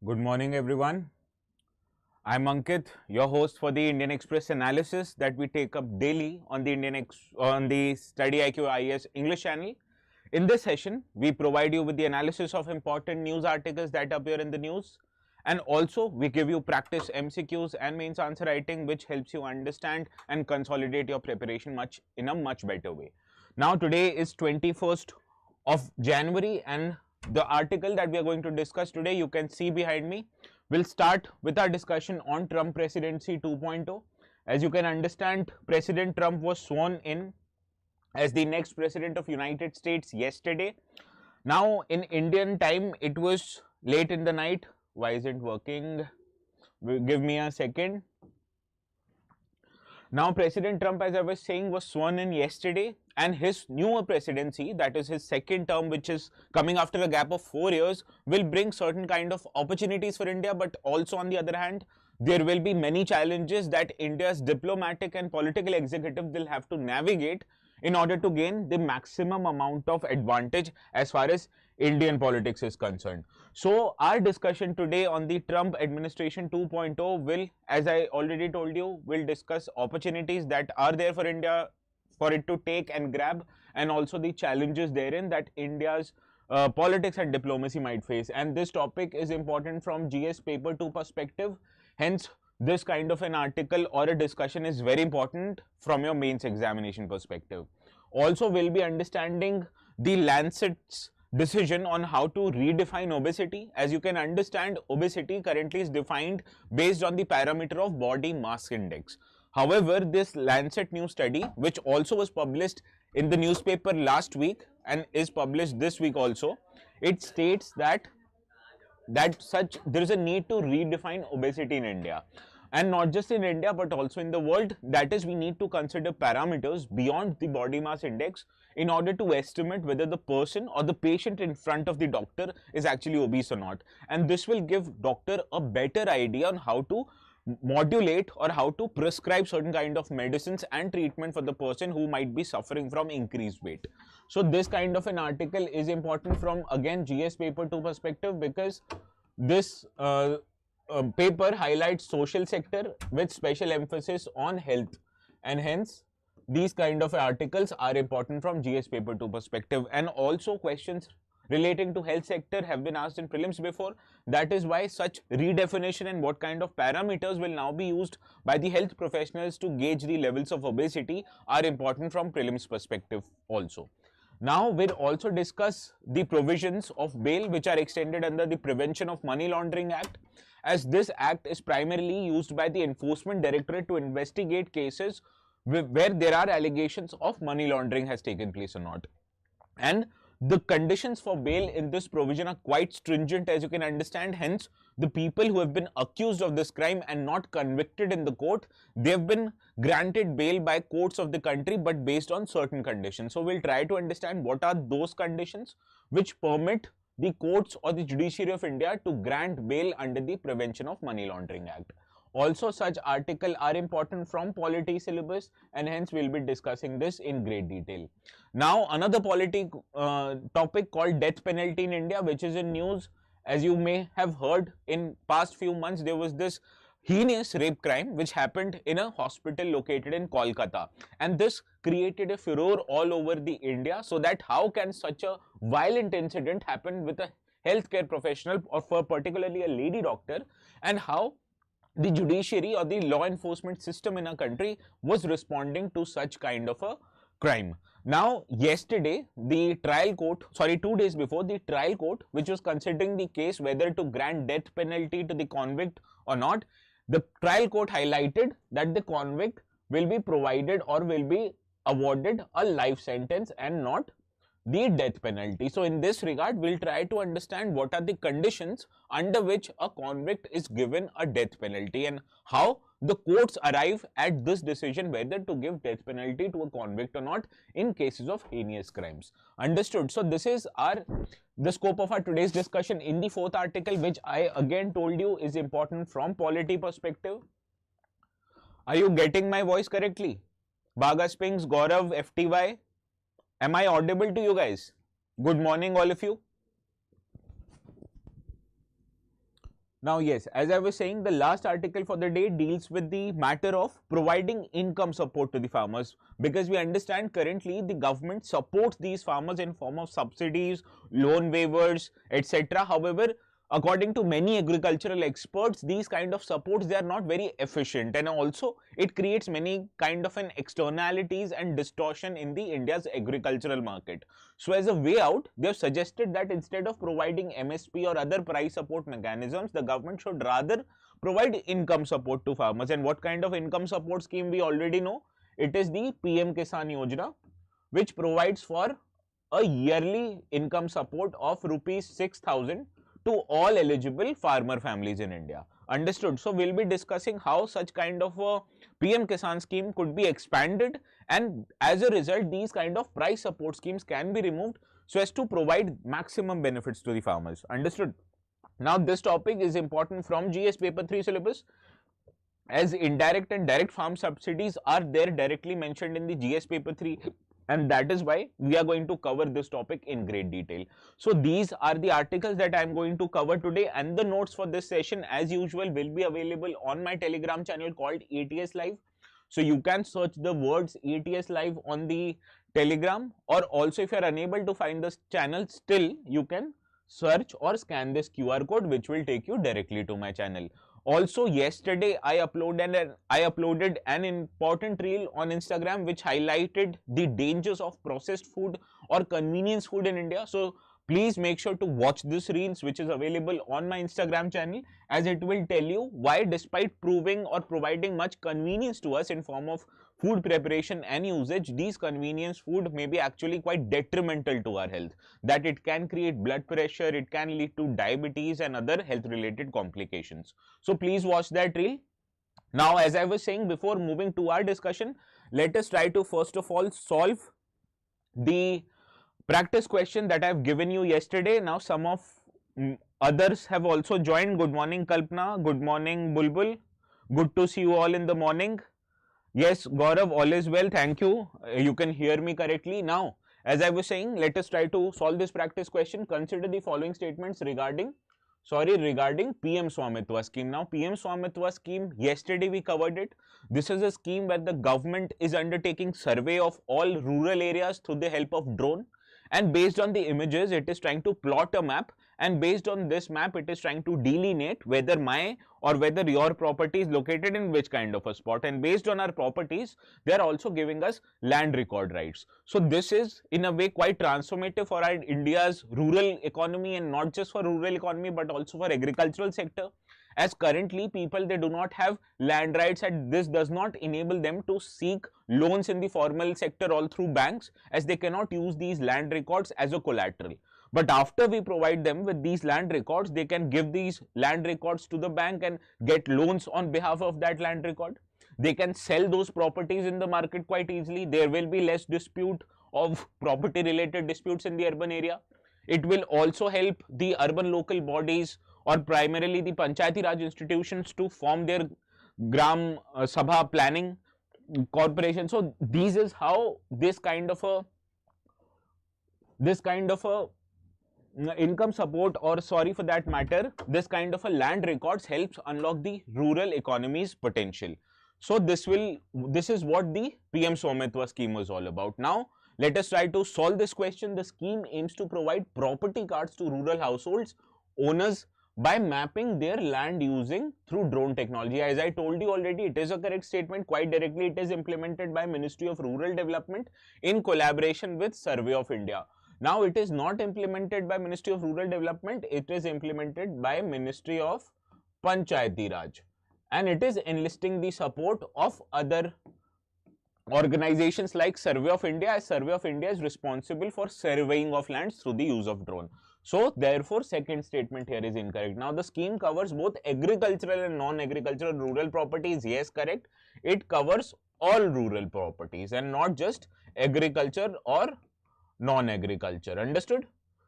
Good morning, everyone. I'm Ankit, your host for the Indian Express analysis that we take up daily on the StudyIQ IAS English channel. In this session, we provide you with the analysis of important news articles that appear in the news, and also we give you practice MCQs and mains answer writing, which helps you understand and consolidate your preparation in a much better way. Now, today is 21st of January, and the article that we are going to discuss today, you can see behind me. We'll start with our discussion on Trump Presidency 2.0. As you can understand, President Trump was sworn in as the next President of United States yesterday. Now, in Indian time, it was late in the night. Why isn't working? Give me a second. Now, President Trump, as I was saying, was sworn in yesterday, and his newer presidency, that is his second term, which is coming after a gap of 4 years, will bring certain kind of opportunities for India, but also on the other hand, there will be many challenges that India's diplomatic and political executive will have to navigate in order to gain the maximum amount of advantage as far as Indian politics is concerned. So our discussion today on the Trump administration 2.0 will, as I already told you, will discuss opportunities that are there for India for it to take and grab, and also the challenges therein that India's politics and diplomacy might face. And this topic is important from GS paper 2 perspective. Hence, this kind of an article or a discussion is very important from your mains examination perspective. Also, we'll be understanding the Lancet's decision on how to redefine obesity. As you can understand, obesity currently is defined based on the parameter of body mass index. However, this Lancet new study, which also was published in the newspaper last week and is published this week also, it states that there is a need to redefine obesity in India, and not just in India but also in the world. That is, we need to consider parameters beyond the body mass index in order to estimate whether the person or the patient in front of the doctor is actually obese or not, and this will give doctor a better idea on how to modulate or how to prescribe certain kind of medicines and treatment for the person who might be suffering from increased weight. So this kind of an article is important from, again, GS paper 2 perspective, because this paper highlights social sector with special emphasis on health, and hence these kind of articles are important from GS paper 2 perspective. And also questions relating to health sector have been asked in prelims before. That is why such redefinition and what kind of parameters will now be used by the health professionals to gauge the levels of obesity are important from prelims perspective also. Now we'll also discuss the provisions of bail which are extended under the Prevention of Money Laundering Act, as this act is primarily used by the Enforcement Directorate to investigate cases where there are allegations of money laundering has taken place or not. And the conditions for bail in this provision are quite stringent, as you can understand. Hence, the people who have been accused of this crime and not convicted in the court, they have been granted bail by courts of the country, but based on certain conditions. So we'll try to understand what are those conditions which permit the courts or the judiciary of India to grant bail under the Prevention of Money Laundering Act. Also, such articles are important from polity syllabus, and hence we'll be discussing this in great detail. Now, another polity topic called death penalty in India, which is in news. As you may have heard, in past few months there was this heinous rape crime which happened in a hospital located in Kolkata, and this created a furor all over the India, so that how can such a violent incident happen with a healthcare professional, or for particularly a lady doctor, and how the judiciary or the law enforcement system in our country was responding to such kind of a crime. Now, yesterday, the trial court, 2 days before, the trial court, which was considering the case whether to grant death penalty to the convict or not, the trial court highlighted that the convict will be provided or will be awarded a life sentence and not the death penalty. So in this regard, we'll try to understand what are the conditions under which a convict is given a death penalty and how the courts arrive at this decision whether to give death penalty to a convict or not in cases of heinous crimes. Understood? So this is the scope of our today's discussion in the fourth article, which I again told you is important from polity perspective. Are you getting my voice correctly? Baga Spinks, Gaurav, FTY. Am I audible to you guys? Good morning, all of you. Now, yes, as I was saying, the last article for the day deals with the matter of providing income support to the farmers, because we understand currently the government supports these farmers in form of subsidies, loan waivers, etc. However, according to many agricultural experts, these kind of supports, they are not very efficient, and also it creates many kind of an externalities and distortion in the India's agricultural market. So as a way out, they have suggested that instead of providing MSP or other price support mechanisms, the government should rather provide income support to farmers. And what kind of income support scheme we already know? It is the PM Kisan Yojana, which provides for a yearly income support of rupees 6,000 to all eligible farmer families in India. Understood? So we'll be discussing how such kind of a PM Kisan scheme could be expanded, and as a result these kind of price support schemes can be removed so as to provide maximum benefits to the farmers. Understood? Now this topic is important from GS paper 3 syllabus, as indirect and direct farm subsidies are there directly mentioned in the GS paper 3, and that is why we are going to cover this topic in great detail. So these are the articles that I am going to cover today, and the notes for this session as usual will be available on my Telegram channel called ATS Live. So you can search the words ATS Live on the Telegram, or also if you are unable to find this channel, still you can search or scan this QR code, which will take you directly to my channel. Also, yesterday I uploaded an important reel on Instagram which highlighted the dangers of processed food or convenience food in India. So please make sure to watch this reels, which is available on my Instagram channel, as it will tell you why, despite proving or providing much convenience to us in form of food preparation and usage, these convenience food may be actually quite detrimental to our health, that it can create blood pressure, it can lead to diabetes and other health related complications. So please watch that reel. Now, as I was saying, before moving to our discussion, let us try to first of all solve the practice question that I have given you yesterday. Now some of others have also joined. Good morning Kalpana, good morning Bulbul, good to see you all in the morning. Yes, Gaurav, all is well, thank you. You can hear me correctly. Now, as I was saying, let us try to solve this practice question. Consider the following statements regarding PM Swamitwa scheme. Now, PM Swamitwa scheme, yesterday we covered it. This is a scheme where the government is undertaking survey of all rural areas through the help of drone, and based on the images it is trying to plot a map, and based on this map it is trying to delineate whether my or whether your property is located in which kind of a spot, and based on our properties they are also giving us land record rights. So this is in a way quite transformative for our India's rural economy, and not just for rural economy but also for agricultural sector, as currently people, they do not have land rights, and this does not enable them to seek loans in the formal sector all through banks, as they cannot use these land records as a collateral. But after we provide them with these land records, they can give these land records to the bank and get loans on behalf of that land record. They can sell those properties in the market quite easily. There will be less dispute of property related disputes in the urban area. It will also help the urban local bodies, or primarily the Panchayati Raj institutions, to form their Gram Sabha planning corporation. So this is how this kind of a income support, or sorry for that matter, this kind of a land records helps unlock the rural economy's potential. So this is what the PM Swamitwa scheme was all about. Now let us try to solve this question. The scheme aims to provide property cards to rural households owners by mapping their land using through drone technology. As I told you already, it is a correct statement. Quite directly it is implemented by Ministry of Rural Development in collaboration with Survey of India. Now it is not implemented by Ministry of Rural Development, it is implemented by Ministry of Panchayati Raj, and it is enlisting the support of other organizations like Survey of India, as Survey of India is responsible for surveying of lands through the use of drone. So therefore second statement here is incorrect. Now the scheme covers both agricultural and non-agricultural rural properties. Yes, correct. It covers all rural properties and not just agriculture or non-agriculture. Understood?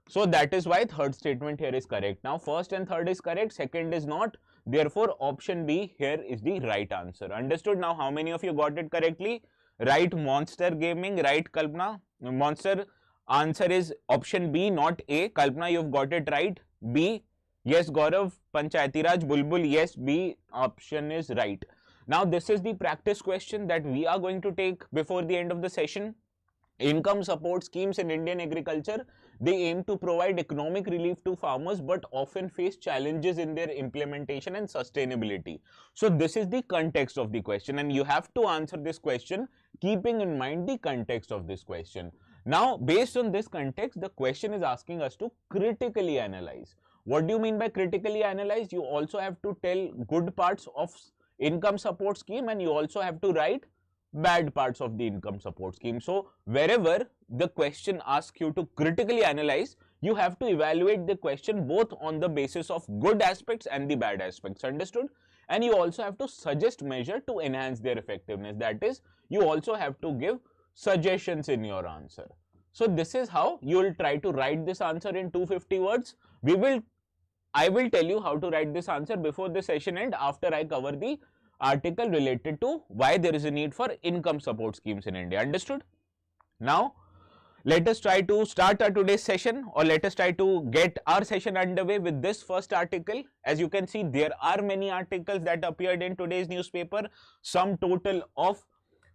So that is why third statement here is correct. Now first and third is correct, second is not. Therefore option B here is the right answer. Understood? Now how many of you got it correctly? Right, Monster Gaming, right Kalpana? Monster, answer is option B, not A. Kalpana, you've got it right. B, Yes, Gaurav. Panchayati Raj, Bulbul, yes, B option is right. Now, this is the practice question that we are going to take before the end of the session. Income support schemes in Indian agriculture, they aim to provide economic relief to farmers but often face challenges in their implementation and sustainability. So this is the context of the question, and you have to answer this question keeping in mind the context of this question. Now, based on this context, the question is asking us to critically analyze. What do you mean by critically analyze? You also have to tell good parts of income support scheme, and you also have to write bad parts of the income support scheme. So wherever the question asks you to critically analyze, you have to evaluate the question both on the basis of good aspects and the bad aspects. Understood? And you also have to suggest measure to enhance their effectiveness. That is, you also have to give suggestions in your answer. So this is how you will try to write this answer in 250 words. I will tell you how to write this answer before the session end, after I cover the article related to why there is a need for income support schemes in India. Understood? Now, let us try to start our today's session, or let us try to get our session underway with this first article. As you can see, there are many articles that appeared in today's newspaper, some total of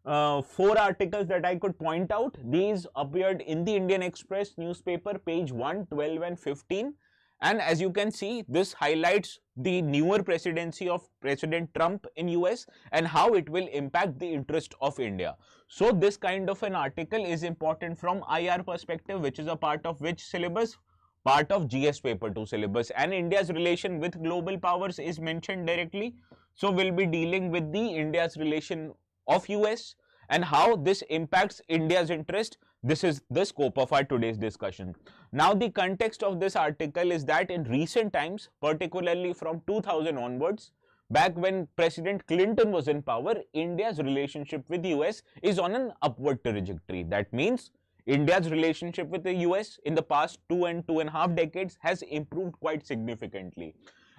4 articles that I could point out. These appeared in the Indian Express newspaper, page 1, 12 and 15. And as you can see, this highlights the newer presidency of President Trump in US and how it will impact the interest of India. So this kind of an article is important from IR perspective, which is a part of which syllabus? Part of GS paper 2 syllabus. And India's relation with global powers is mentioned directly. So we'll be dealing with the India's relation of US and how this impacts India's interest. This is the scope of our today's discussion. Now, the context of this article is that in recent times, particularly from 2000 onwards, back when President Clinton was in power, India's relationship with the US is on an upward trajectory. That means India's relationship with the US in the past 2.5 decades has improved quite significantly.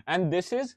And this is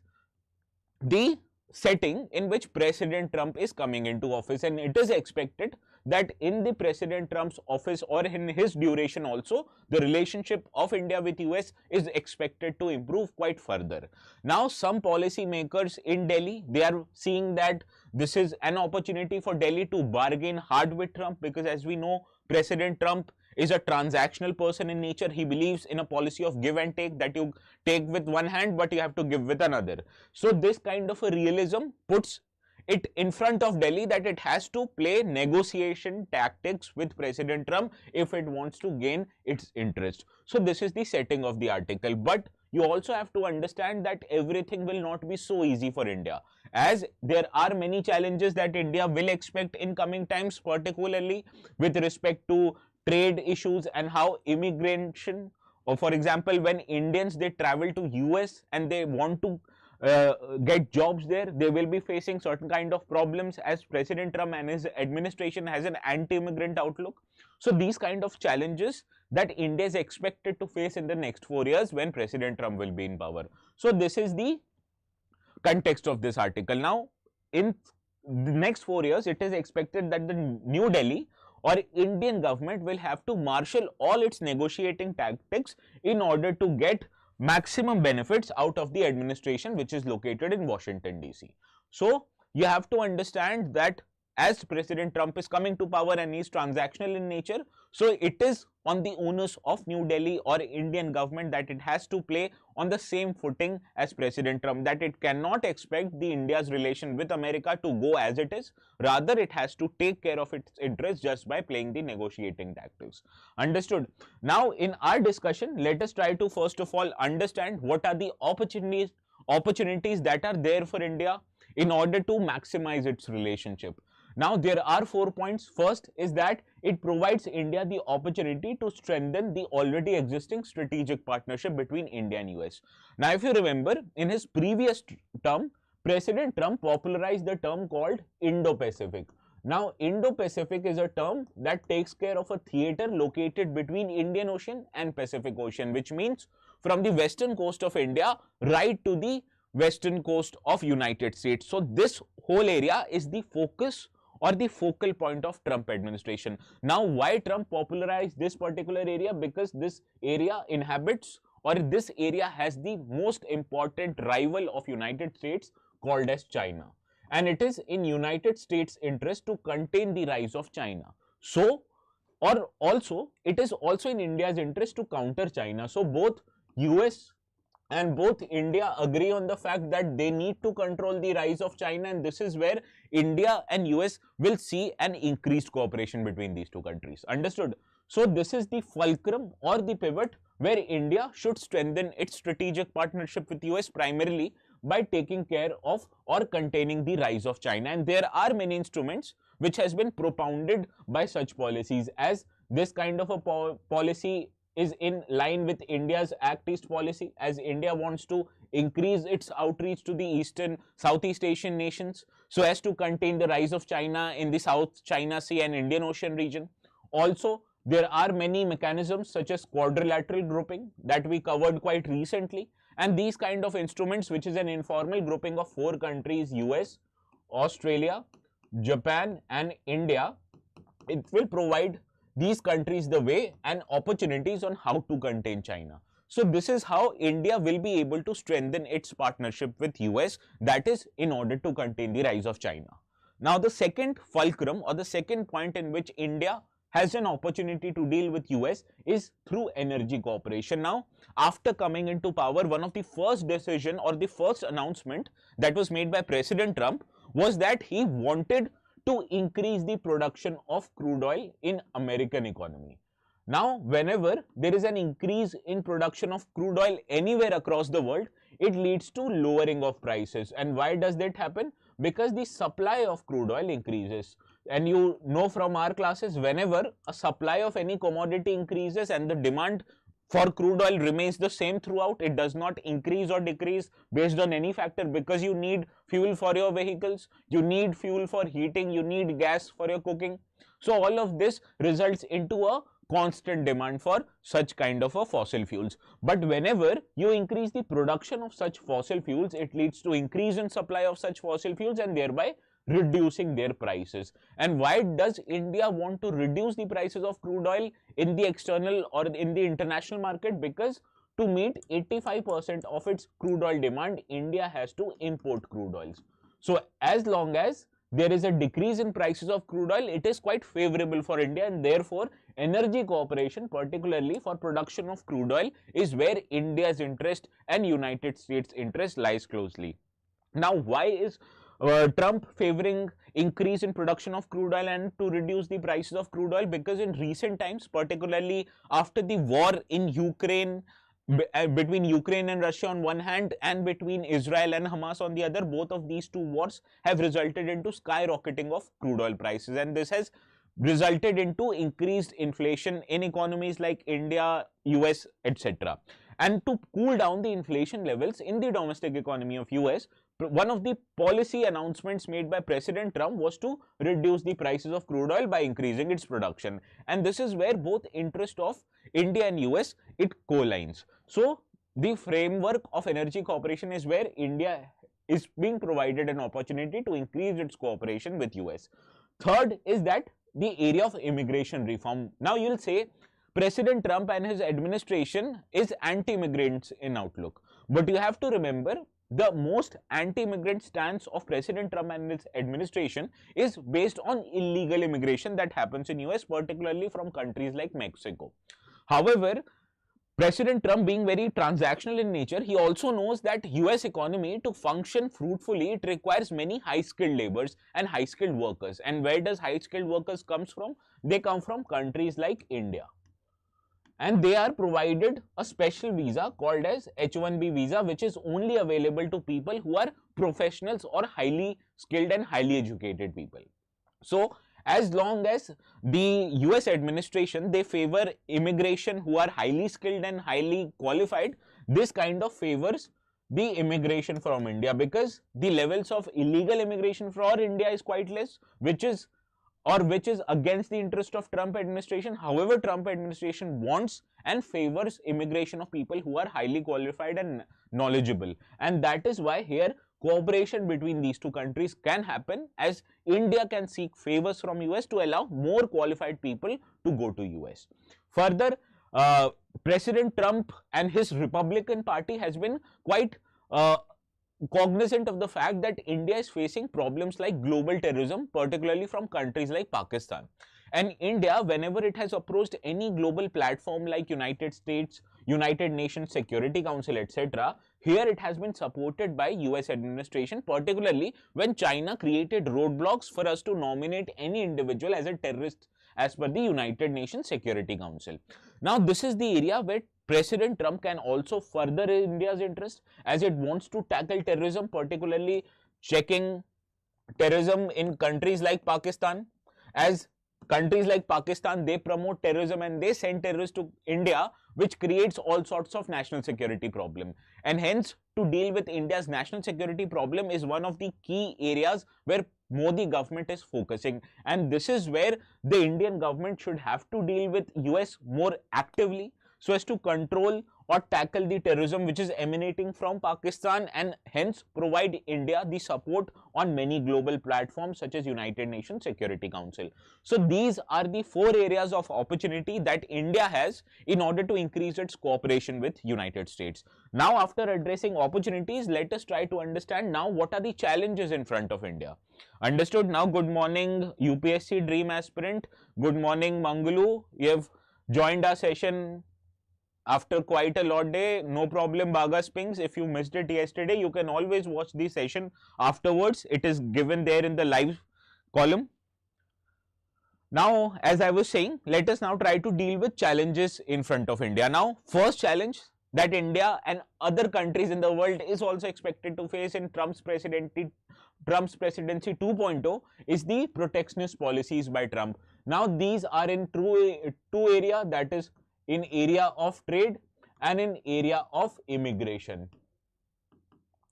the setting in which President Trump is coming into office, and it is expected that in the President Trump's office or in his duration also, the relationship of India with US is expected to improve quite further. Now, some policy makers in Delhi, they are seeing that this is an opportunity for Delhi to bargain hard with Trump, because as we know, President Trump is a transactional person in nature. He believes in a policy of give and take, that you take with one hand but you have to give with another. So this kind of a realism puts it in front of Delhi that it has to play negotiation tactics with President Trump if it wants to gain its interest. So this is the setting of the article. But you also have to understand that everything will not be so easy for India, as there are many challenges that India will expect in coming times, particularly with respect to trade issues and how immigration, or for example, when Indians, they travel to US and they want to get jobs there, they will be facing certain kind of problems, as President Trump and his administration has an anti-immigrant outlook. So these kind of challenges that India is expected to face in the next 4 years when President Trump will be in power. So this is the context of this article. Now, in the next 4 years, it is expected that the New Delhi or Indian government will have to marshal all its negotiating tactics in order to get maximum benefits out of the administration which is located in Washington DC. So you have to understand that as President Trump is coming to power and is transactional in nature, so it is on the onus of New Delhi or Indian government that it has to play on the same footing as President Trump, that it cannot expect the India's relation with America to go as it is. Rather, it has to take care of its interests just by playing the negotiating tactics. Understood? Now, in our discussion, let us try to first of all understand what are the opportunities that are there for India in order to maximize its relationship. Now, there are 4 points. First is that it provides India the opportunity to strengthen the already existing strategic partnership between India and US. Now, if you remember, in his previous term, President Trump popularized the term called Indo-Pacific. Now, Indo-Pacific is a term that takes care of a theater located between Indian Ocean and Pacific Ocean, which means from the western coast of India right to the western coast of United States. So this whole area is the focus or the focal point of Trump administration. Now, why Trump popularized this particular area? Because this area inhabits or this area has the most important rival of United States called as China. And it is in United States' interest to contain the rise of China. So, or also, it is also in India's interest to counter China. So, both US and both India agree on the fact that they need to control the rise of China, and this is where India and US will see an increased cooperation between these two countries. Understood? So, this is the fulcrum or the pivot where India should strengthen its strategic partnership with US primarily by taking care of or containing the rise of China. And there are many instruments which has been propounded by such policies, as this kind of a policy is in line with India's Act East policy, as India wants to increase its outreach to the Southeast Asian nations so as to contain the rise of China in the South China Sea and Indian Ocean region. Also, there are many mechanisms such as quadrilateral grouping that we covered quite recently, and these kind of instruments, which is an informal grouping of 4 countries, US, Australia, Japan and India, it will provide these countries the way and opportunities on how to contain China. So this is how India will be able to strengthen its partnership with US, that is in order to contain the rise of China. Now the second fulcrum or the second point in which India has an opportunity to deal with US is through energy cooperation. Now, after coming into power, one of the first decision or the first announcement that was made by President Trump was that he wanted to increase the production of crude oil in American economy. Now, whenever there is an increase in production of crude oil anywhere across the world, it leads to lowering of prices. And why does that happen? Because the supply of crude oil increases. And you know from our classes, whenever a supply of any commodity increases and the demand for crude oil remains the same throughout, it does not increase or decrease based on any factor, because you need fuel for your vehicles, you need fuel for heating, you need gas for your cooking. So all of this results into a constant demand for such kind of a fossil fuels. But whenever you increase the production of such fossil fuels, it leads to increase in supply of such fossil fuels and thereby reducing their prices. And why does India want to reduce the prices of crude oil in the external or in the international market? Because to meet 85% of its crude oil demand, India has to import crude oils. So as long as there is a decrease in prices of crude oil, it is quite favorable for India, and therefore energy cooperation, particularly for production of crude oil, is where India's interest and United States interest lies closely. Now, why is Trump favoring increase in production of crude oil and to reduce the prices of crude oil? Because in recent times, particularly after the war in Ukraine, between Ukraine and Russia on one hand and between Israel and Hamas on the other, both of these two wars have resulted into skyrocketing of crude oil prices, and this has resulted into increased inflation in economies like India, US, etc. And to cool down the inflation levels in the domestic economy of US, one of the policy announcements made by President Trump was to reduce the prices of crude oil by increasing its production. And this is where both interest of India and US, it co-lines. So the framework of energy cooperation is where India is being provided an opportunity to increase its cooperation with US. Third is that the area of immigration reform. Now you'll say President Trump and his administration is anti-immigrants in outlook. But you have to remember, the most anti-immigrant stance of President Trump and his administration is based on illegal immigration that happens in US, particularly from countries like Mexico. However, President Trump, being very transactional in nature, he also knows that US economy, to function fruitfully, it requires many high-skilled laborers and high-skilled workers. And where does high-skilled workers comes from? They come from countries like India. And they are provided a special visa called as H-1B visa, which is only available to people who are professionals or highly skilled and highly educated people. So as long as the US administration, they favor immigration who are highly skilled and highly qualified, this kind of favors the immigration from India, because the levels of illegal immigration for India is quite less, which is against the interest of Trump administration. However, Trump administration wants and favors immigration of people who are highly qualified and knowledgeable. And that is why here cooperation between these two countries can happen, as India can seek favors from US to allow more qualified people to go to US. Further, President Trump and his Republican Party has been quite uh, cognizant of the fact that India is facing problems like global terrorism, particularly from countries like Pakistan. And India, whenever it has approached any global platform like United States, United Nations Security Council, etc., here it has been supported by US administration, particularly when China created roadblocks for us to nominate any individual as a terrorist as per the United Nations Security Council. Now, this is the area where President Trump can also further India's interest, as it wants to tackle terrorism, particularly checking terrorism in countries like Pakistan. As countries like Pakistan, they promote terrorism and they send terrorists to India, which creates all sorts of national security problem. And hence, to deal with India's national security problem is one of the key areas where Modi government is focusing. And this is where the Indian government should have to deal with US more actively, so as to control or tackle the terrorism which is emanating from Pakistan, and hence provide India the support on many global platforms such as United Nations Security Council. So these are the 4 areas of opportunity that India has in order to increase its cooperation with United States. Now, after addressing opportunities, let us try to understand now what are the challenges in front of India. Understood? Now, good morning UPSC Dream Aspirant. Good morning Mangalu. You have joined our session after quite a lot day. No problem, Baga Spings. If you missed it yesterday, you can always watch the session afterwards. It is given there in the live column. Now, as I was saying, let us now try to deal with challenges in front of India. Now, first challenge that India and other countries in the world is also expected to face in Trump's presidency 2.0 is the protectionist policies by Trump. Now, these are in two areas, that is in area of trade and in area of immigration.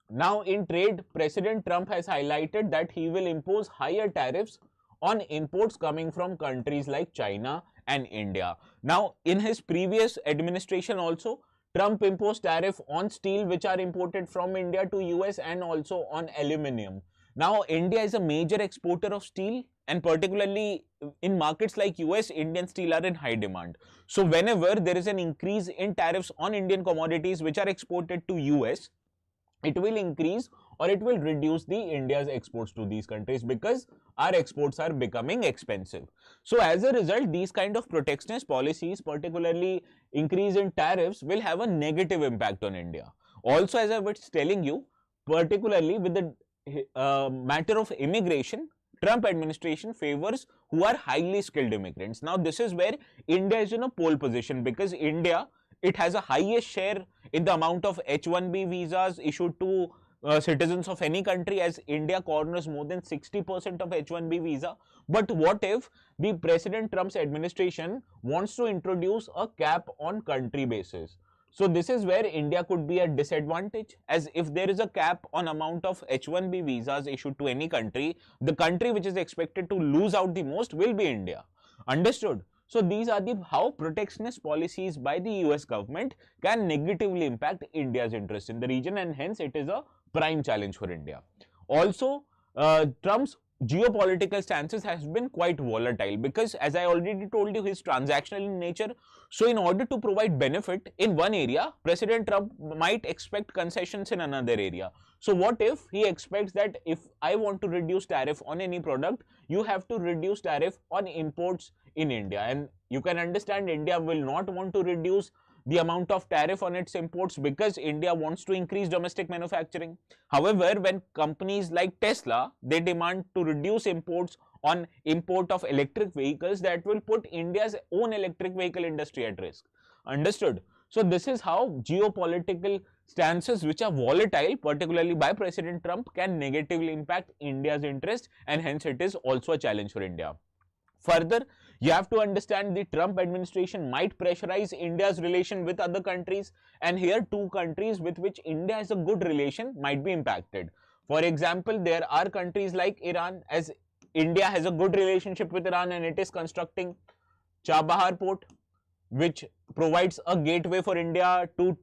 Now, in trade, President Trump has highlighted that he will impose higher tariffs on imports coming from countries like China and India. Now, in his previous administration also, Trump imposed tariff on steel which are imported from India to US, and also on aluminium. Now, India is a major exporter of steel, and particularly in markets like US, Indian steel are in high demand. So, whenever there is an increase in tariffs on Indian commodities which are exported to US, it will increase or it will reduce the India's exports to these countries, because our exports are becoming expensive. So, as a result, these kind of protectionist policies, particularly increase in tariffs, will have a negative impact on India. Also, as I was telling you, particularly with the matter of immigration, Trump administration favors who are highly skilled immigrants. Now, this is where India is in a pole position, because India, it has a highest share in the amount of H1B visas issued to citizens of any country, as India corners more than 60% of H1B visa. But what if the President Trump's administration wants to introduce a cap on country basis? So this is where India could be at disadvantage, as if there is a cap on amount of H1B visas issued to any country, the country which is expected to lose out the most will be India. Understood? So these are the how protectionist policies by the US government can negatively impact India's interest in the region, and hence it is a prime challenge for India. Also, Trump's geopolitical stances has been quite volatile, because as I already told you, he's transactional in nature. So in order to provide benefit in one area, President Trump might expect concessions in another area. So what if he expects that if I want to reduce tariff on any product, you have to reduce tariff on imports in India, and you can understand India will not want to reduce the amount of tariff on its imports, because India wants to increase domestic manufacturing. However, when companies like Tesla, they demand to reduce imports on import of electric vehicles, that will put India's own electric vehicle industry at risk. Understood? So this is how geopolitical stances which are volatile, particularly by President Trump, can negatively impact India's interest, and hence it is also a challenge for India. Further, you have to understand the Trump administration might pressurize India's relation with other countries, and here 2 countries with which India has a good relation might be impacted. For example, there are countries like Iran, as India has a good relationship with Iran and it is constructing Chabahar port, which provides a gateway for India to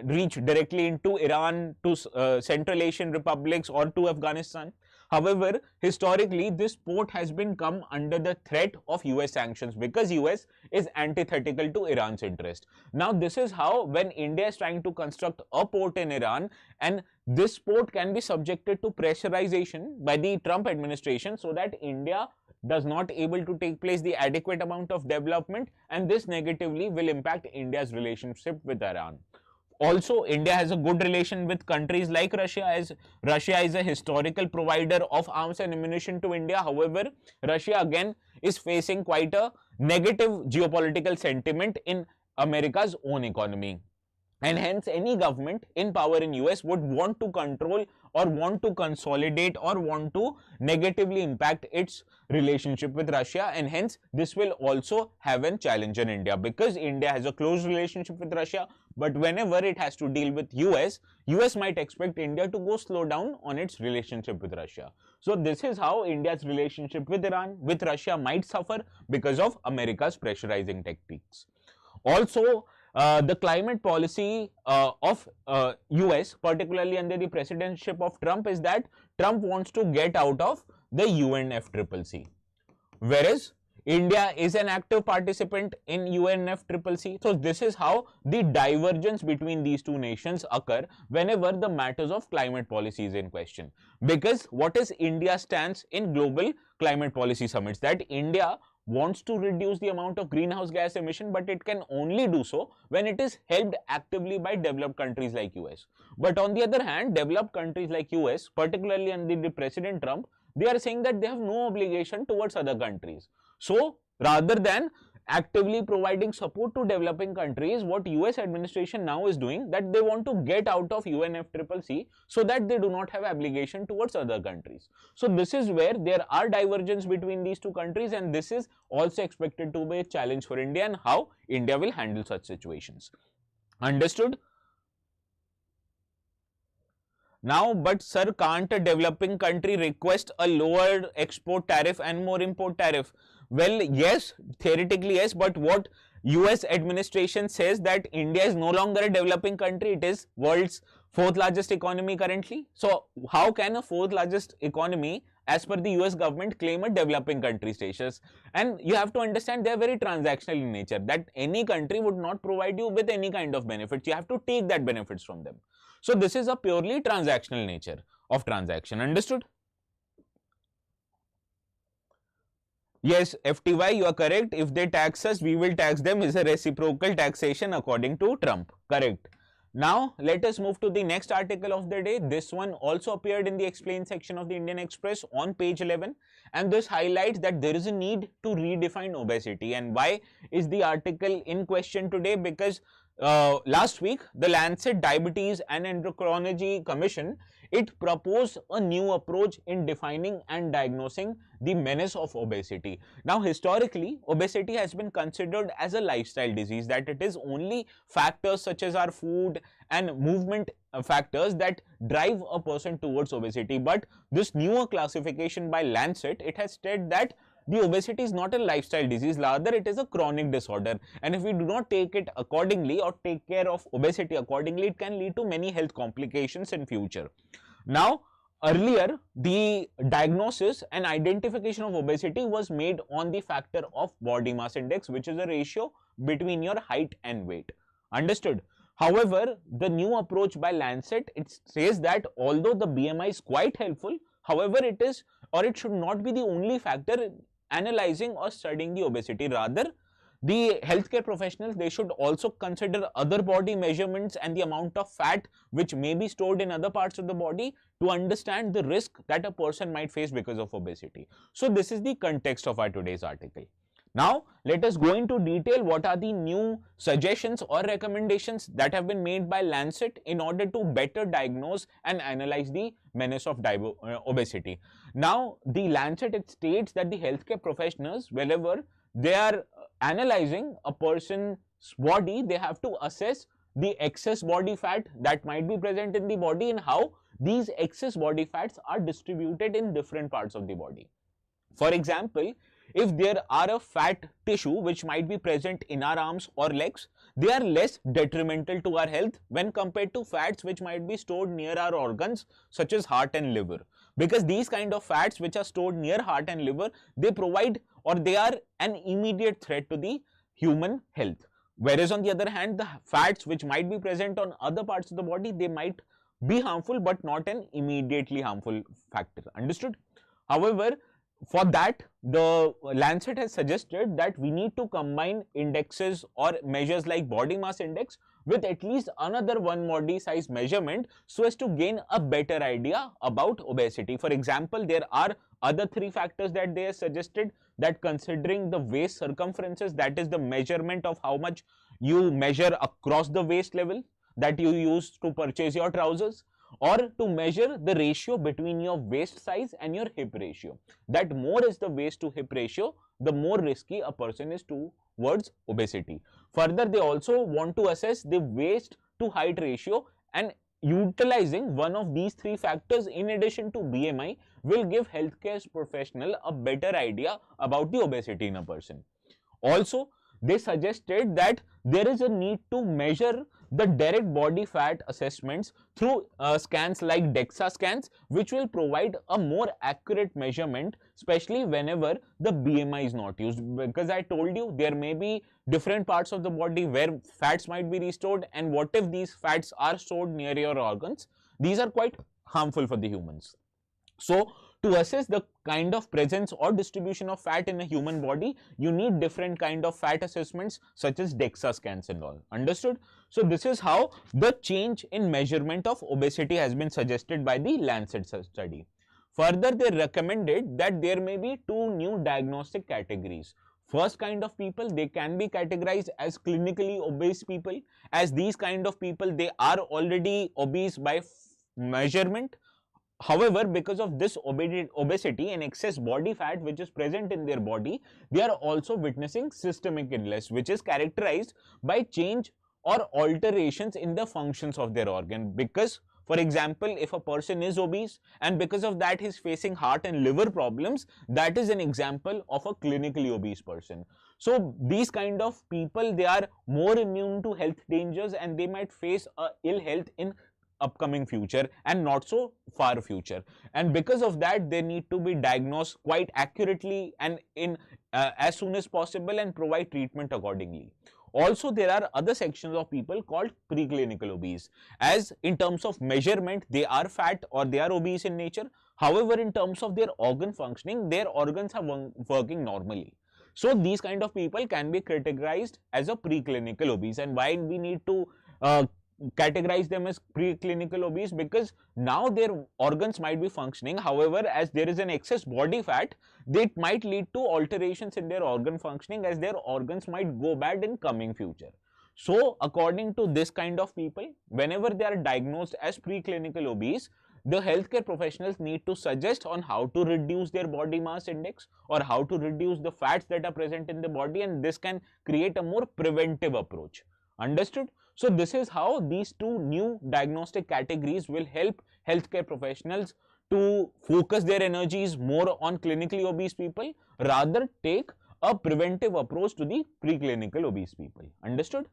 reach directly into Iran, to Central Asian republics, or to Afghanistan. However, historically, this port has been come under the threat of US sanctions because US is antithetical to Iran's interest. Now, this is how when India is trying to construct a port in Iran, and this port can be subjected to pressurization by the Trump administration so that India does not able to take place the adequate amount of development, and this negatively will impact India's relationship with Iran. Also, India has a good relation with countries like Russia, as Russia is a historical provider of arms and ammunition to India. However, Russia again is facing quite a negative geopolitical sentiment in America's own economy. And hence, any government in power in US would want to control or want to consolidate or want to negatively impact its relationship with Russia, and hence this will also have a challenge in India because India has a close relationship with Russia, but whenever it has to deal with US might expect India to go slow down on its relationship with Russia. So this is how India's relationship with Iran, with Russia might suffer because of America's pressurizing techniques. Also, the climate policy of US, particularly under the presidency of Trump, is that Trump wants to get out of the UNFCCC, whereas India is an active participant in UNFCCC. So this is how the divergence between these two nations occur whenever the matters of climate policy is in question. Because what is India's stance in global climate policy summits? That India wants to reduce the amount of greenhouse gas emission, but it can only do so when it is helped actively by developed countries like US. But on the other hand, developed countries like US, particularly under the President Trump, they are saying that they have no obligation towards other countries. So rather than actively providing support to developing countries, what US administration now is doing, that they want to get out of UNFCCC so that they do not have obligation towards other countries. So this is where there are divergence between these two countries, and this is also expected to be a challenge for India and how India will handle such situations. Understood? Now, but sir, can't a developing country request a lower export tariff and more import tariff? Well, yes, theoretically yes, but what US administration says that India is no longer a developing country, it is world's fourth largest economy currently. So how can a fourth largest economy as per the US government claim a developing country status? And you have to understand they are very transactional in nature, that any country would not provide you with any kind of benefits, you have to take that benefits from them. So this is a purely transactional nature of transaction. Understood? Yes, FTY, you are correct. If they tax us, we will tax them is a reciprocal taxation according to Trump. Correct. Now, let us move to the next article of the day. This one also appeared in the Explain section of the Indian Express on page 11. And this highlights that there is a need to redefine obesity. And why is the article in question today? Because last week, the Lancet Diabetes and Endocrinology Commission, it proposed a new approach in defining and diagnosing the menace of obesity. Now, historically, obesity has been considered as a lifestyle disease, that it is only factors such as our food and movement factors that drive a person towards obesity. But this newer classification by Lancet, it has stated that the obesity is not a lifestyle disease, rather it is a chronic disorder, and if we do not take it accordingly or take care of obesity accordingly, it can lead to many health complications in future. Now, earlier the diagnosis and identification of obesity was made on the factor of body mass index, which is a ratio between your height and weight. Understood? However, the new approach by Lancet, it says that although the BMI is quite helpful, however it is, or it should not be the only factor analyzing or studying the obesity. Rather, the healthcare professionals, they should also consider other body measurements and the amount of fat which may be stored in other parts of the body to understand the risk that a person might face because of obesity. So this is the context of our today's article. Now, let us go into detail what are the new suggestions or recommendations that have been made by Lancet in order to better diagnose and analyze the menace of obesity. Now, the Lancet, it states that the healthcare professionals, whenever they are analyzing a person's body, they have to assess the excess body fat that might be present in the body and how these excess body fats are distributed in different parts of the body. For example, if there are a fat tissue which might be present in our arms or legs, they are less detrimental to our health when compared to fats which might be stored near our organs such as heart and liver. Because these kind of fats which are stored near heart and liver, they provide or they are an immediate threat to the human health. Whereas on the other hand, the fats which might be present on other parts of the body, they might be harmful but not an immediately harmful factor. Understood? However, for that, the Lancet has suggested that we need to combine indexes or measures like body mass index with at least another one body size measurement so as to gain a better idea about obesity. For example, there are other three factors that they have suggested, that considering the waist circumferences, that is the measurement of how much you measure across the waist level that you use to purchase your trousers, or to measure the ratio between your waist size and your hip ratio. That more is the waist to hip ratio, the more risky a person is towards obesity. Further, they also want to assess the waist to height ratio, and utilizing one of these three factors in addition to BMI will give healthcare professional a better idea about the obesity in a person. Also, they suggested that there is a need to measure the direct body fat assessments through scans like DEXA scans, which will provide a more accurate measurement, especially whenever the BMI is not used. Because I told you there may be different parts of the body where fats might be restored, and what if these fats are stored near your organs? These are quite harmful for the humans. So, to assess the kind of presence or distribution of fat in a human body, you need different kind of fat assessments such as DEXA scans and all. Understood? So, this is how the change in measurement of obesity has been suggested by the Lancet study. Further, they recommended that there may be two new diagnostic categories. First kind of people, they can be categorized as clinically obese people, as these kind of people, they are already obese by measurement. However, because of this obesity and excess body fat which is present in their body, they are also witnessing systemic illness, which is characterized by change or alterations in the functions of their organ. Because, for example, if a person is obese and because of that he is facing heart and liver problems, that is an example of a clinically obese person. So, these kind of people, they are more immune to health dangers and they might face ill health in upcoming future and not so far future, and because of that they need to be diagnosed quite accurately and in as soon as possible and provide treatment accordingly. Also, there are other sections of people called preclinical obese, as in terms of measurement they are fat or they are obese in nature. However, in terms of their organ functioning, their organs are working normally. So these kind of people can be categorized as a preclinical obese. And why we need to categorize them as preclinical obese? Because now their organs might be functioning, however, as there is an excess body fat, that might lead to alterations in their organ functioning, as their organs might go bad in coming future. So according to this kind of people, whenever they are diagnosed as preclinical obese, the healthcare professionals need to suggest on how to reduce their body mass index or how to reduce the fats that are present in the body, and this can create a more preventive approach. Understood? So this is how these two new diagnostic categories will help healthcare professionals to focus their energies more on clinically obese people, rather take a preventive approach to the preclinical obese people. Understood?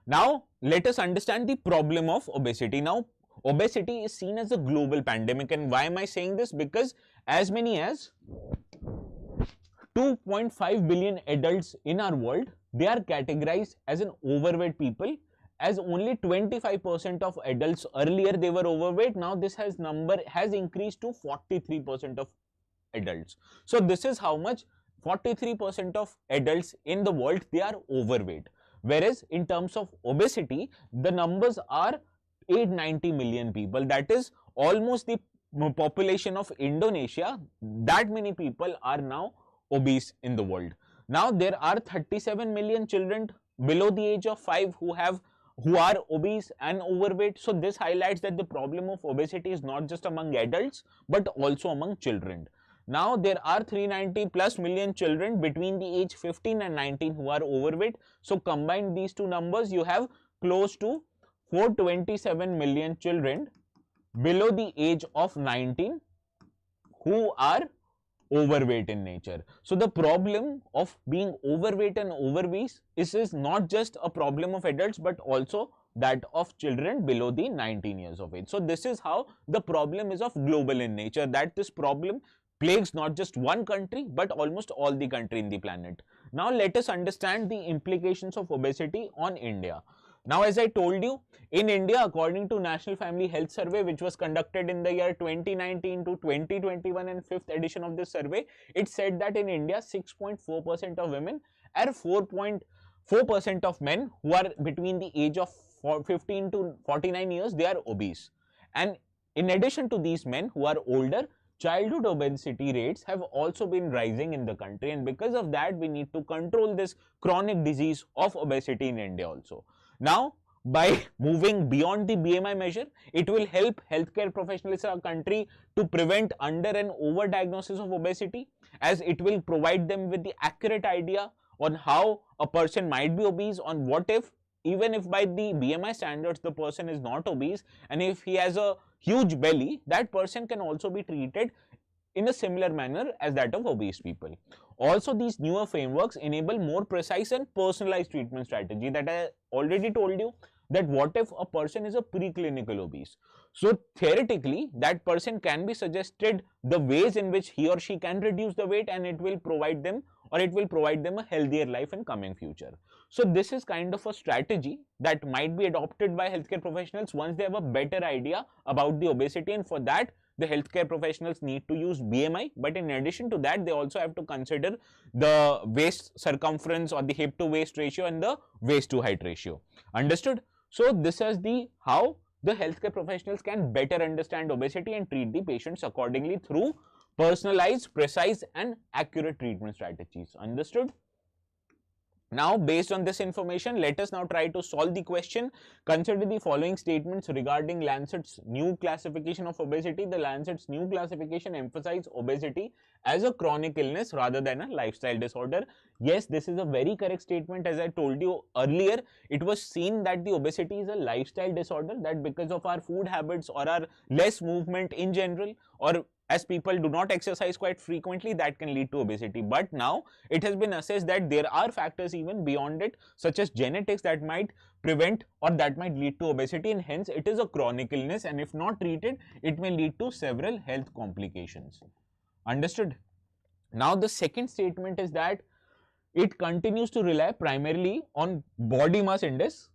Now let us understand the problem of obesity. Now obesity is seen as a global pandemic, and why am I saying this? Because as many as 2.5 billion adults in our world, they are categorized as an overweight people, as only 25% of adults earlier they were overweight. Now this number has increased to 43% of adults. So this is how much 43% of adults in the world, they are overweight. Whereas in terms of obesity, the numbers are 890 million people. That is almost the population of Indonesia. That many people are now obese in the world. Now there are 37 million children below the age of 5 who are obese and overweight. So this highlights that the problem of obesity is not just among adults but also among children. Now there are 390 plus million children between the age 15 and 19 who are overweight. So combine these two numbers, you have close to 427 million children below the age of 19 who are overweight in nature. So the problem of being overweight and obese is not just a problem of adults but also that of children below the 19 years of age. So this is how the problem is of global in nature, that this problem plagues not just one country but almost all the country in the planet. Now let us understand the implications of obesity on India. Now, as I told you, in India, according to National Family Health Survey, which was conducted in the year 2019 to 2021 and 5th edition of this survey, it said that in India, 6.4% of women and 4.4% of men who are between the age of 15 to 49 years, they are obese. And in addition to these men who are older, childhood obesity rates have also been rising in the country, and because of that, we need to control this chronic disease of obesity in India also. Now, by moving beyond the BMI measure, it will help healthcare professionals in our country to prevent under and over diagnosis of obesity, as it will provide them with the accurate idea on how a person might be obese, on what if, even if by the BMI standards the person is not obese, and if he has a huge belly, that person can also be treated in a similar manner as that of obese people. Also, these newer frameworks enable more precise and personalized treatment strategy, that I already told you, that what if a person is a preclinical obese. So theoretically, that person can be suggested the ways in which he or she can reduce the weight, and it will provide them a healthier life in coming future. So this is kind of a strategy that might be adopted by healthcare professionals once they have a better idea about the obesity, and for that the healthcare professionals need to use BMI, but in addition to that, they also have to consider the waist circumference or the hip to waist ratio and the waist to height ratio. Understood? So this is the how the healthcare professionals can better understand obesity and treat the patients accordingly through personalized, precise and accurate treatment strategies. Understood? Now, based on this information, let us now try to solve the question. Consider the following statements regarding Lancet's new classification of obesity. The Lancet's new classification emphasizes obesity as a chronic illness rather than a lifestyle disorder. Yes, this is a very correct statement. As I told you earlier, it was seen that the obesity is a lifestyle disorder, that because of our food habits or our less movement in general, or as people do not exercise quite frequently, that can lead to obesity. But now it has been assessed that there are factors even beyond it, such as genetics, that might prevent or that might lead to obesity, and hence it is a chronic illness, and if not treated, it may lead to several health complications. Understood? Now the second statement is that it continues to rely primarily on body mass index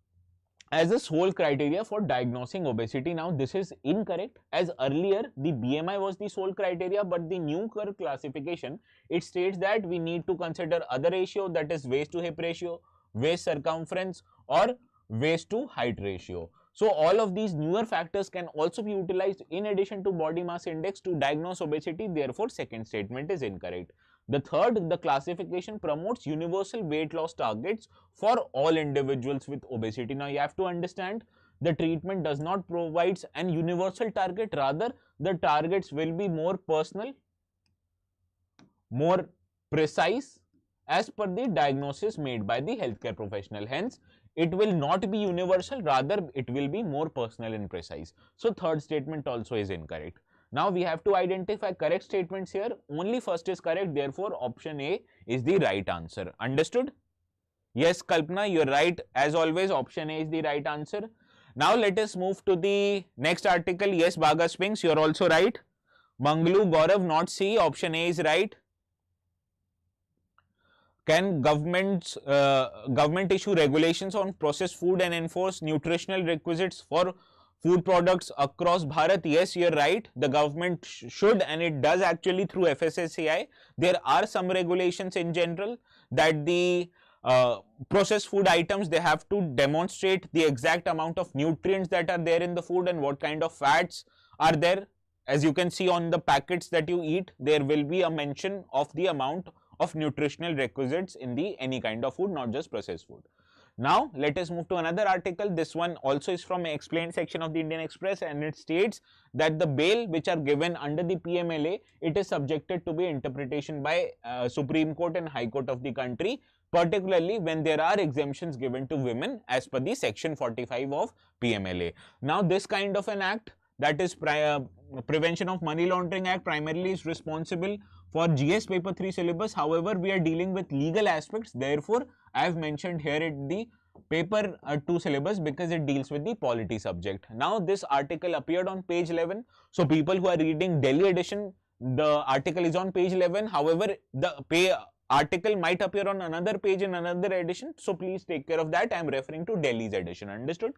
as a sole criteria for diagnosing obesity. Now this is incorrect, as earlier the BMI was the sole criteria, but the new classification, it states that we need to consider other ratio, that is waist to hip ratio, waist circumference or waist to height ratio. So all of these newer factors can also be utilized in addition to body mass index to diagnose obesity. Therefore second statement is incorrect. The third, the classification promotes universal weight loss targets for all individuals with obesity. Now you have to understand, the treatment does not provide an universal target, rather the targets will be more personal, more precise as per the diagnosis made by the healthcare professional. Hence, it will not be universal, rather it will be more personal and precise. So third statement also is incorrect. Now we have to identify correct statements here. Only first is correct, therefore option A is the right answer. Understood? Yes, Kalpana, you're right. As always, option A is the right answer. Now let us move to the next article. Yes, Bhaga Spinks, you're also right. Manglu Gaurav, not C. Option A is right. Can government issue regulations on processed food and enforce nutritional requisites for food products across Bharat? Yes, you're right. The government should, and it does actually through FSSAI. There are some regulations in general that the processed food items, they have to demonstrate the exact amount of nutrients that are there in the food and what kind of fats are there. As you can see on the packets that you eat, there will be a mention of the amount of nutritional requisites in the any kind of food, not just processed food. Now let us move to another article. This one also is from explained section of the Indian Express, and it states that the bail which are given under the PMLA, it is subjected to be interpretation by Supreme Court and High Court of the country, particularly when there are exemptions given to women as per the section 45 of PMLA. Now this kind of an act, that is Prevention of Money Laundering Act, primarily is responsible for GS paper 3 syllabus. However, we are dealing with legal aspects, therefore I have mentioned here it the paper 2 syllabus because it deals with the polity subject. Now this article appeared on page 11, so people who are reading Delhi edition, the article is on page 11. However, the article might appear on another page in another edition, so please take care of that. I am referring to Delhi's edition. Understood?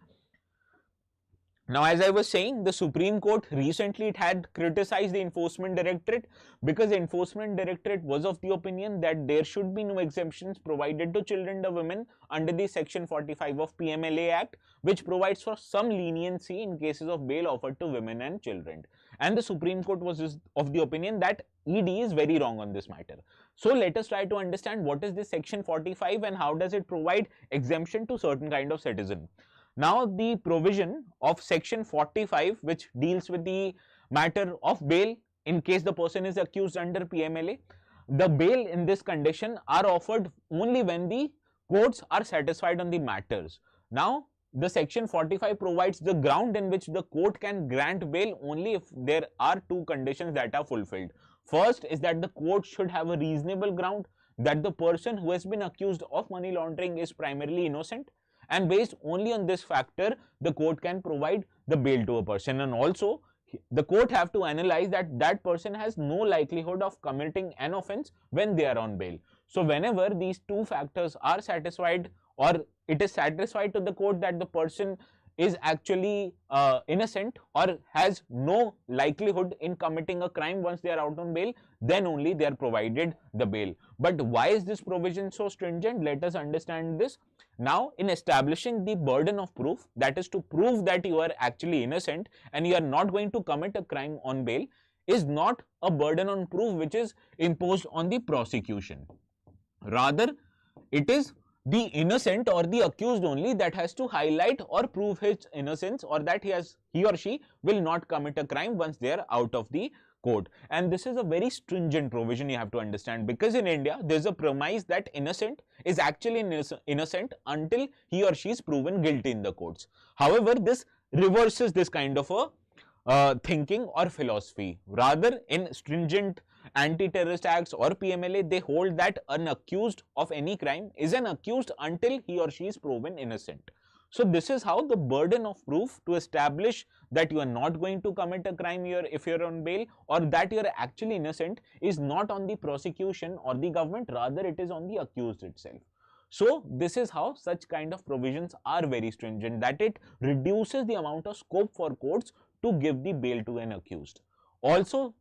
Now, as I was saying, the Supreme Court recently it had criticized the Enforcement Directorate because the Enforcement Directorate was of the opinion that there should be no exemptions provided to children or women under the Section 45 of PMLA Act, which provides for some leniency in cases of bail offered to women and children. And the Supreme Court was of the opinion that ED is very wrong on this matter. So let us try to understand what is this Section 45 and how does it provide exemption to certain kind of citizen. Now, the provision of Section 45, which deals with the matter of bail in case the person is accused under PMLA, the bail in this condition are offered only when the courts are satisfied on the matters. Now, the Section 45 provides the ground in which the court can grant bail only if there are two conditions that are fulfilled. First is that the court should have a reasonable ground that the person who has been accused of money laundering is primarily innocent, and based only on this factor the court can provide the bail to a person, and also the court have to analyze that that person has no likelihood of committing an offense when they are on bail. So whenever these two factors are satisfied, or it is satisfied to the court that the person is actually innocent or has no likelihood in committing a crime once they are out on bail, then only they are provided the bail. But why is this provision so stringent? Let us understand this. Now, in establishing the burden of proof, that is to prove that you are actually innocent and you are not going to commit a crime on bail, is not a burden on proof which is imposed on the prosecution. Rather, it is the innocent or the accused only that has to highlight or prove his innocence, or that he or she will not commit a crime once they are out of the court. And this is a very stringent provision, you have to understand, because in India there is a premise that innocent is actually innocent until he or she is proven guilty in the courts. However, this reverses this kind of a thinking or philosophy. Rather, in stringent anti-terrorist acts or PMLA, they hold that an accused of any crime is an accused until he or she is proven innocent. So this is how the burden of proof to establish that you are not going to commit a crime if you are on bail, or that you are actually innocent, is not on the prosecution or the government, rather it is on the accused itself. So this is how such kind of provisions are very stringent, that it reduces the amount of scope for courts to give the bail to an accused. Also,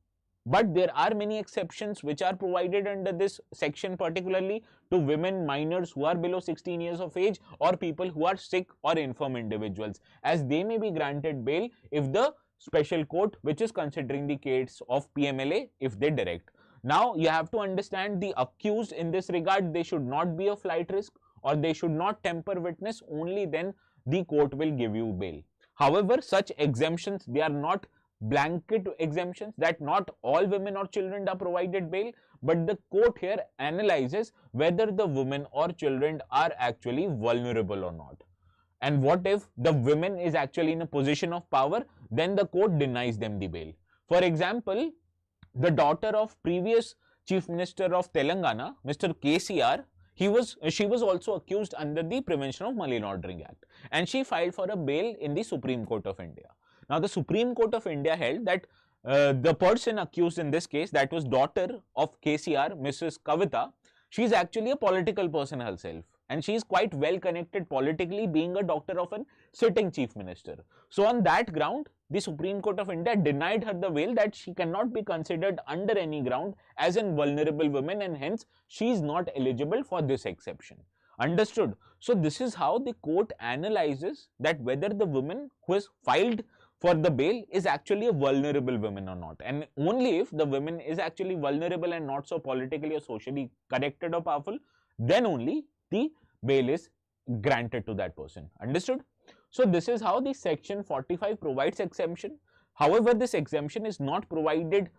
but there are many exceptions which are provided under this section, particularly to women, minors who are below 16 years of age, or people who are sick or infirm individuals, as they may be granted bail if the special court which is considering the case of PMLA, if they direct. Now, you have to understand the accused in this regard, they should not be a flight risk or they should not tamper witness, only then the court will give you bail. However, such exemptions, they are not blanket exemptions, that not all women or children are provided bail, but the court here analyzes whether the women or children are actually vulnerable or not. And what if the women is actually in a position of power, then the court denies them the bail. For example, the daughter of previous Chief Minister of Telangana, Mr. KCR, she was also accused under the Prevention of Money Laundering Act, and she filed for a bail in the Supreme Court of India. Now, the Supreme Court of India held that the person accused in this case, that was daughter of KCR, Mrs. Kavita, she is actually a political person herself, and she is quite well connected politically, being a daughter of a sitting Chief Minister. So on that ground, the Supreme Court of India denied her the bail, that she cannot be considered under any ground as a vulnerable woman, and hence she is not eligible for this exception. Understood? So this is how the court analyzes that whether the woman who has filed for the bail is actually a vulnerable woman or not, and only if the woman is actually vulnerable and not so politically or socially connected or powerful, then only the bail is granted to that person. Understood? So this is how the Section 45 provides exemption. However, this exemption is not provided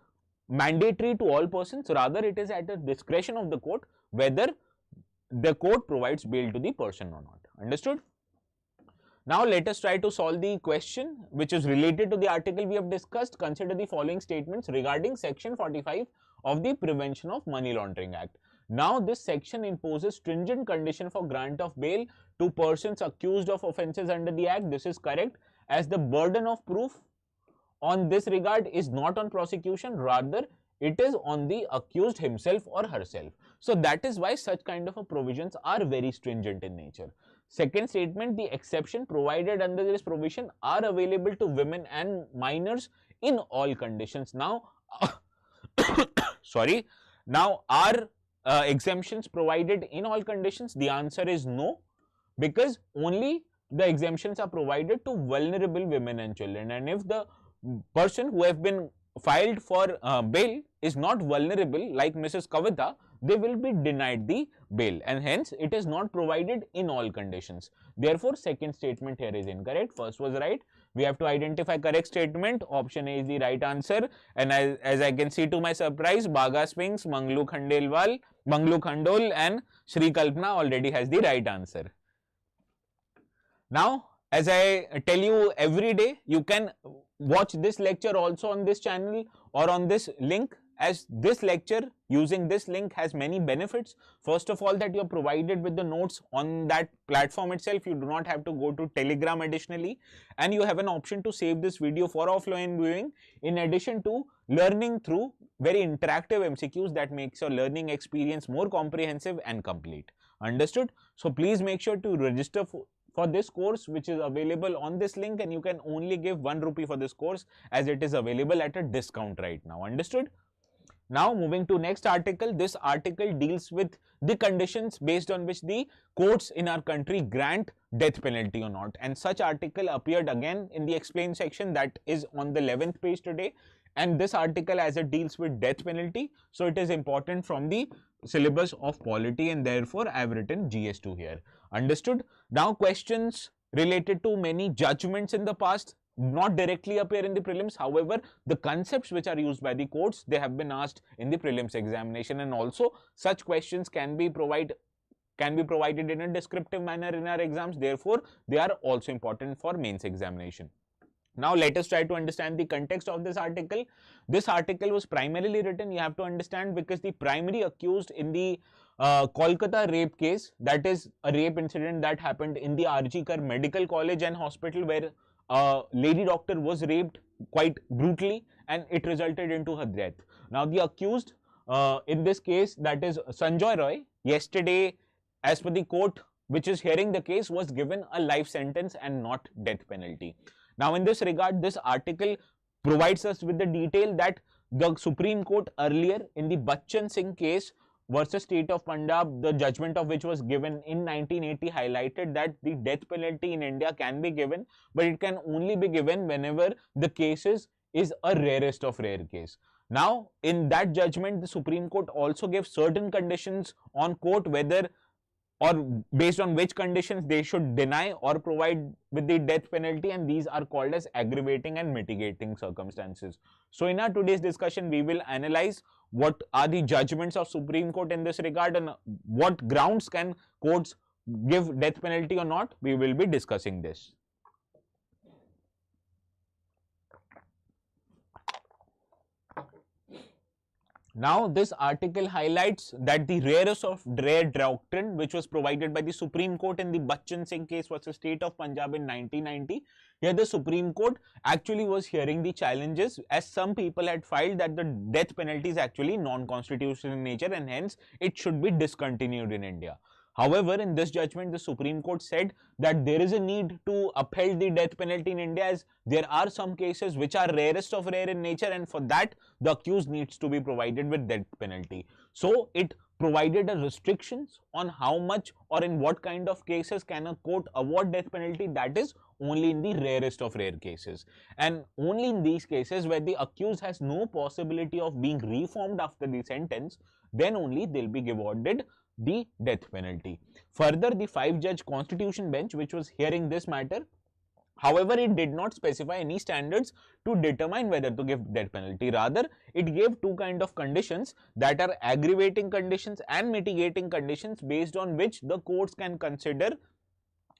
mandatory to all persons, rather it is at the discretion of the court whether the court provides bail to the person or not. Understood? Now let us try to solve the question which is related to the article we have discussed. Consider the following statements regarding section 45 of the Prevention of Money Laundering Act. Now this section imposes stringent condition for grant of bail to persons accused of offences under the act. This is correct, as the burden of proof on this regard is not on prosecution, rather it is on the accused himself or herself. So that is why such kind of provisions are very stringent in nature. Second statement, the exception provided under this provision are available to women and minors in all conditions. Now, sorry, now are exemptions provided in all conditions? The answer is no, because only the exemptions are provided to vulnerable women and children, and if the person who have been filed for bail is not vulnerable like Mrs. Kavita, they will be denied the bail, and hence it is not provided in all conditions. Therefore, second statement here is incorrect. First was right. We have to identify correct statement. Option A is the right answer, and as I can see to my surprise, Baga Spinks, Manglu Khandol and Shri Kalpana already has the right answer. Now, as I tell you every day, you can watch this lecture also on this channel or on this link, as this lecture using this link has many benefits. First of all, that you are provided with the notes on that platform itself. You do not have to go to Telegram additionally, and you have an option to save this video for offline viewing, in addition to learning through very interactive MCQs that makes your learning experience more comprehensive and complete. Understood? So please make sure to register for this course, which is available on this link, and you can only give 1 rupee for this course as it is available at a discount right now. Understood? Now moving to next article. This article deals with the conditions based on which the courts in our country grant death penalty or not, and such article appeared again in the explain section, that is on the 11th page today. And this article, as it deals with death penalty, so it is important from the syllabus of polity, and therefore I have written GS2 here. Understood? Now questions related to many judgments in the past not directly appear in the prelims. However, the concepts which are used by the courts, they have been asked in the prelims examination, and also such questions can be provided in a descriptive manner in our exams. Therefore, they are also important for mains examination. Now let us try to understand the context of this article. This article was primarily written, you have to understand, because the primary accused in the Kolkata rape case, that is a rape incident that happened in the RG Kar Medical College and Hospital, where a lady doctor was raped quite brutally and it resulted into her death. Now the accused in this case, that is Sanjoy Roy, yesterday as per the court which is hearing the case, was given a life sentence and not death penalty. Now in this regard, this article provides us with the detail that the Supreme Court earlier in the Bachchan Singh case versus State of Punjab, the judgment of which was given in 1980, highlighted that the death penalty in India can be given, but it can only be given whenever the case is a rarest of rare case. Now in that judgment, the Supreme Court also gave certain conditions on court whether or based on which conditions they should deny or provide with the death penalty, and these are called as aggravating and mitigating circumstances. So in our today's discussion, we will analyze what are the judgments of Supreme Court in this regard and what grounds can courts give death penalty or not. We will be discussing this. Now this article highlights that the rarest of rare doctrine which was provided by the Supreme Court in the Bachchan Singh case versus State of Punjab in 1990. Here the Supreme Court actually was hearing the challenges, as some people had filed that the death penalty is actually non-constitutional in nature and hence it should be discontinued in India. However, in this judgment, the Supreme Court said that there is a need to uphold the death penalty in India, as there are some cases which are rarest of rare in nature, and for that the accused needs to be provided with death penalty. So it provided a restrictions on how much or in what kind of cases can a court award death penalty, that is only in the rarest of rare cases, and only in these cases where the accused has no possibility of being reformed after the sentence, then only they'll be awarded the death penalty. Further, the 5-judge Constitution Bench which was hearing this matter, however, it did not specify any standards to determine whether to give death penalty. Rather, it gave two kind of conditions, that are aggravating conditions and mitigating conditions, based on which the courts can consider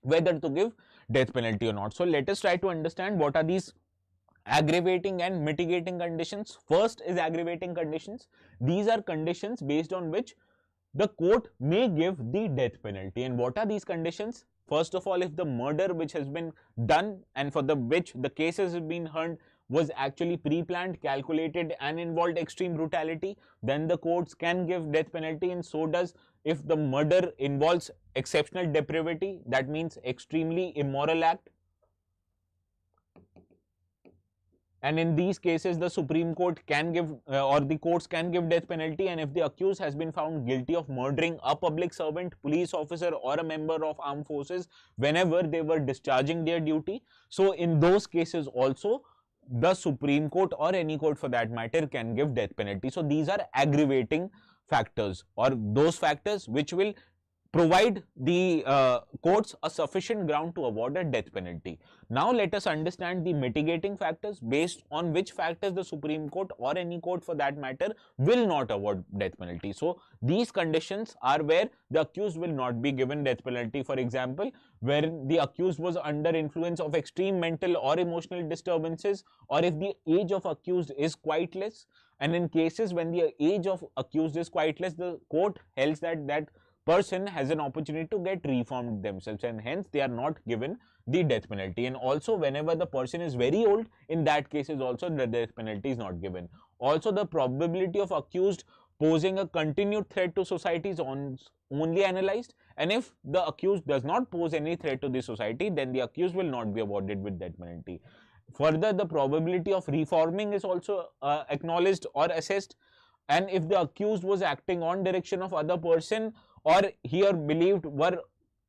whether to give death penalty or not. So let us try to understand what are these aggravating and mitigating conditions. First is aggravating conditions. These are conditions based on which the court may give the death penalty. And what are these conditions? First of all, if the murder which has been done and for the which the case has been heard was actually pre-planned, calculated and involved extreme brutality, then the courts can give death penalty. And so does if the murder involves exceptional depravity, that means extremely immoral act. And in these cases, the Supreme Court can give or the courts can give death penalty. And if the accused has been found guilty of murdering a public servant, police officer or a member of armed forces whenever they were discharging their duty, so in those cases also the Supreme Court or any court for that matter can give death penalty. So these are aggravating factors, or those factors which will provide the courts a sufficient ground to award a death penalty. Now let us understand the mitigating factors based on which factors the Supreme Court or any court for that matter will not award death penalty. So these conditions are where the accused will not be given death penalty. For example, where the accused was under influence of extreme mental or emotional disturbances, or if the age of accused is quite less. And in cases when the age of accused is quite less, the court held that person has an opportunity to get reformed themselves, and hence they are not given the death penalty. And also whenever the person is very old, in that case is also the death penalty is not given. Also the probability of accused posing a continued threat to society is only analyzed, and if the accused does not pose any threat to the society, then the accused will not be awarded with death penalty. Further, the probability of reforming is also acknowledged or assessed, and if the accused was acting on direction of other person, or he or believed were,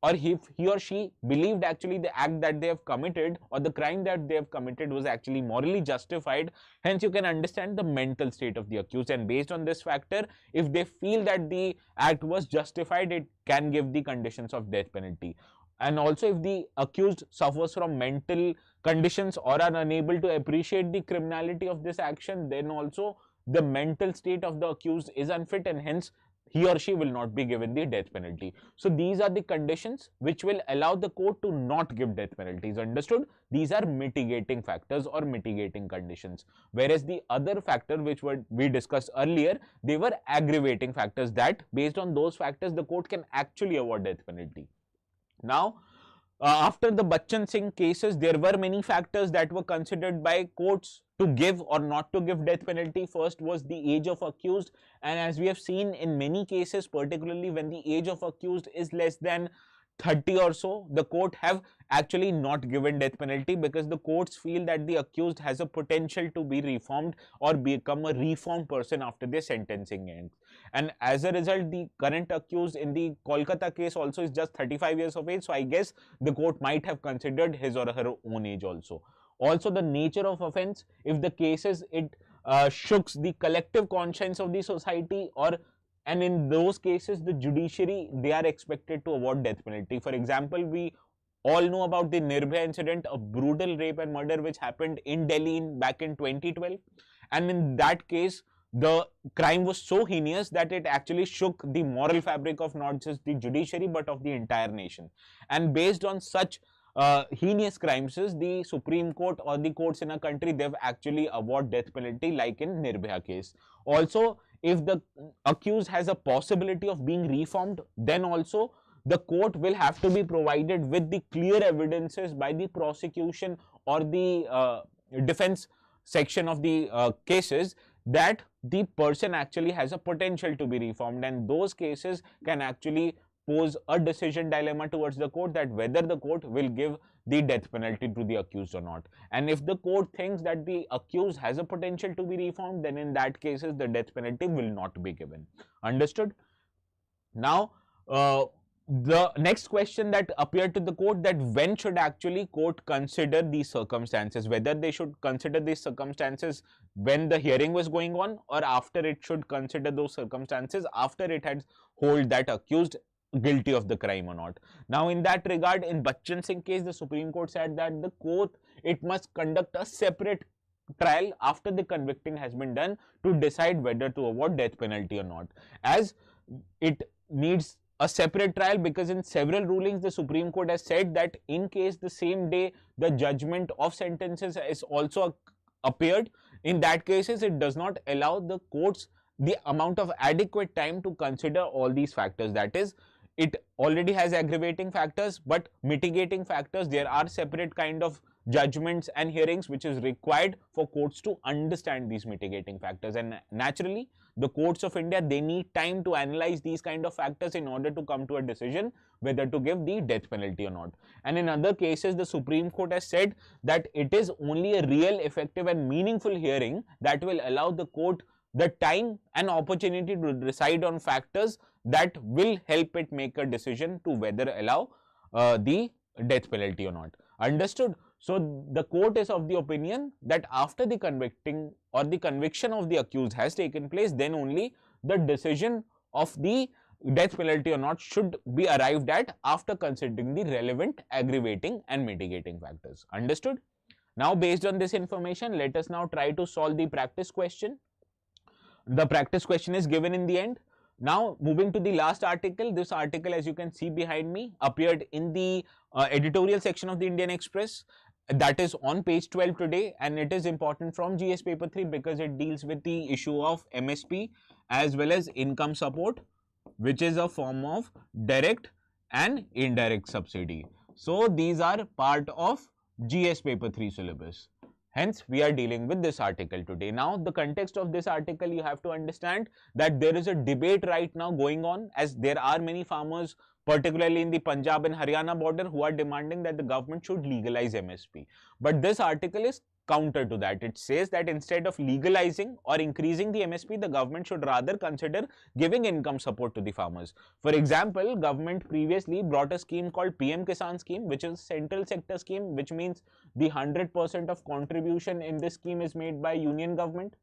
or if he or she believed actually the act that they have committed or the crime that they have committed was actually morally justified, hence you can understand the mental state of the accused, and based on this factor, if they feel that the act was justified, it can give the conditions of death penalty. And also if the accused suffers from mental conditions or are unable to appreciate the criminality of this action, then also the mental state of the accused is unfit, and hence he or she will not be given the death penalty. So these are the conditions which will allow the court to not give death penalties. Understood? These are mitigating factors or mitigating conditions. Whereas the other factor which we discussed earlier, they were aggravating factors, that based on those factors the court can actually award death penalty. Now, after the Bachchan Singh cases, there were many factors that were considered by courts to give or not to give death penalty. First was the age of accused, and as we have seen in many cases, particularly when the age of accused is less than 30 or so, the court have actually not given death penalty, because the courts feel that the accused has a potential to be reformed or become a reformed person after their sentencing ends. And as a result, the current accused in the Kolkata case also is just 35 years of age, so I guess the court might have considered his or her own age also. Also the nature of offense, if the cases it shooks the collective conscience of the society, and in those cases the judiciary, they are expected to award death penalty. For example, we all know about the Nirbhaya incident, a brutal rape and murder which happened in Delhi back in 2012, and in that case the crime was so heinous that it actually shook the moral fabric of not just the judiciary but of the entire nation. And based on such heinous crimes, the Supreme Court or the courts in a country, they've actually award death penalty, like in Nirbhaya case. Also, if the accused has a possibility of being reformed, then also the court will have to be provided with the clear evidences by the prosecution or the defense section of the cases that the person actually has a potential to be reformed, and those cases can actually pose a decision dilemma towards the court, that whether the court will give the death penalty to the accused or not. And if the court thinks that the accused has a potential to be reformed, then in that cases the death penalty will not be given. Understood? Now, the next question that appeared to the court, that when should actually court consider these circumstances, whether they should consider these circumstances when the hearing was going on, or after it should consider those circumstances after it had hold that accused guilty of the crime or not. Now in that regard, in Bachchan Singh case, the Supreme Court said that the court, it must conduct a separate trial after the convicting has been done to decide whether to award death penalty or not, as it needs a separate trial, because in several rulings the Supreme Court has said that in case the same day the judgment of sentences is also appeared, in that cases it does not allow the courts the amount of adequate time to consider all these factors. That is, it already has aggravating factors, but mitigating factors, there are separate kind of judgments and hearings which is required for courts to understand these mitigating factors. And naturally the courts of India, they need time to analyze these kind of factors in order to come to a decision whether to give the death penalty or not. And in other cases the Supreme Court has said that it is only a real, effective and meaningful hearing that will allow the court the time and opportunity to decide on factors that will help it make a decision to whether allow the death penalty or not. Understood? So the court is of the opinion that after the convicting or the conviction of the accused has taken place, then only the decision of the death penalty or not should be arrived at after considering the relevant aggravating and mitigating factors. Understood? Now, based on this information, let us now try to solve the practice question. The practice question is given in the end. Now, moving to the last article, this article, as you can see behind me, appeared in the editorial section of the Indian Express. That is on page 12 today, and it is important from GS paper 3 because it deals with the issue of MSP as well as income support, which is a form of direct and indirect subsidy. So these are part of GS paper 3 syllabus. Hence, we are dealing with this article today. Now, the context of this article, you have to understand that there is a debate right now going on, as there are many farmers, particularly in the Punjab and Haryana border, who are demanding that the government should legalize MSP. But this article is counter to that. It says that instead of legalizing or increasing the MSP, the government should rather consider giving income support to the farmers. For example, government previously brought a scheme called PM Kisan scheme, which is central sector scheme, which means the 100% of contribution in this scheme is made by union government.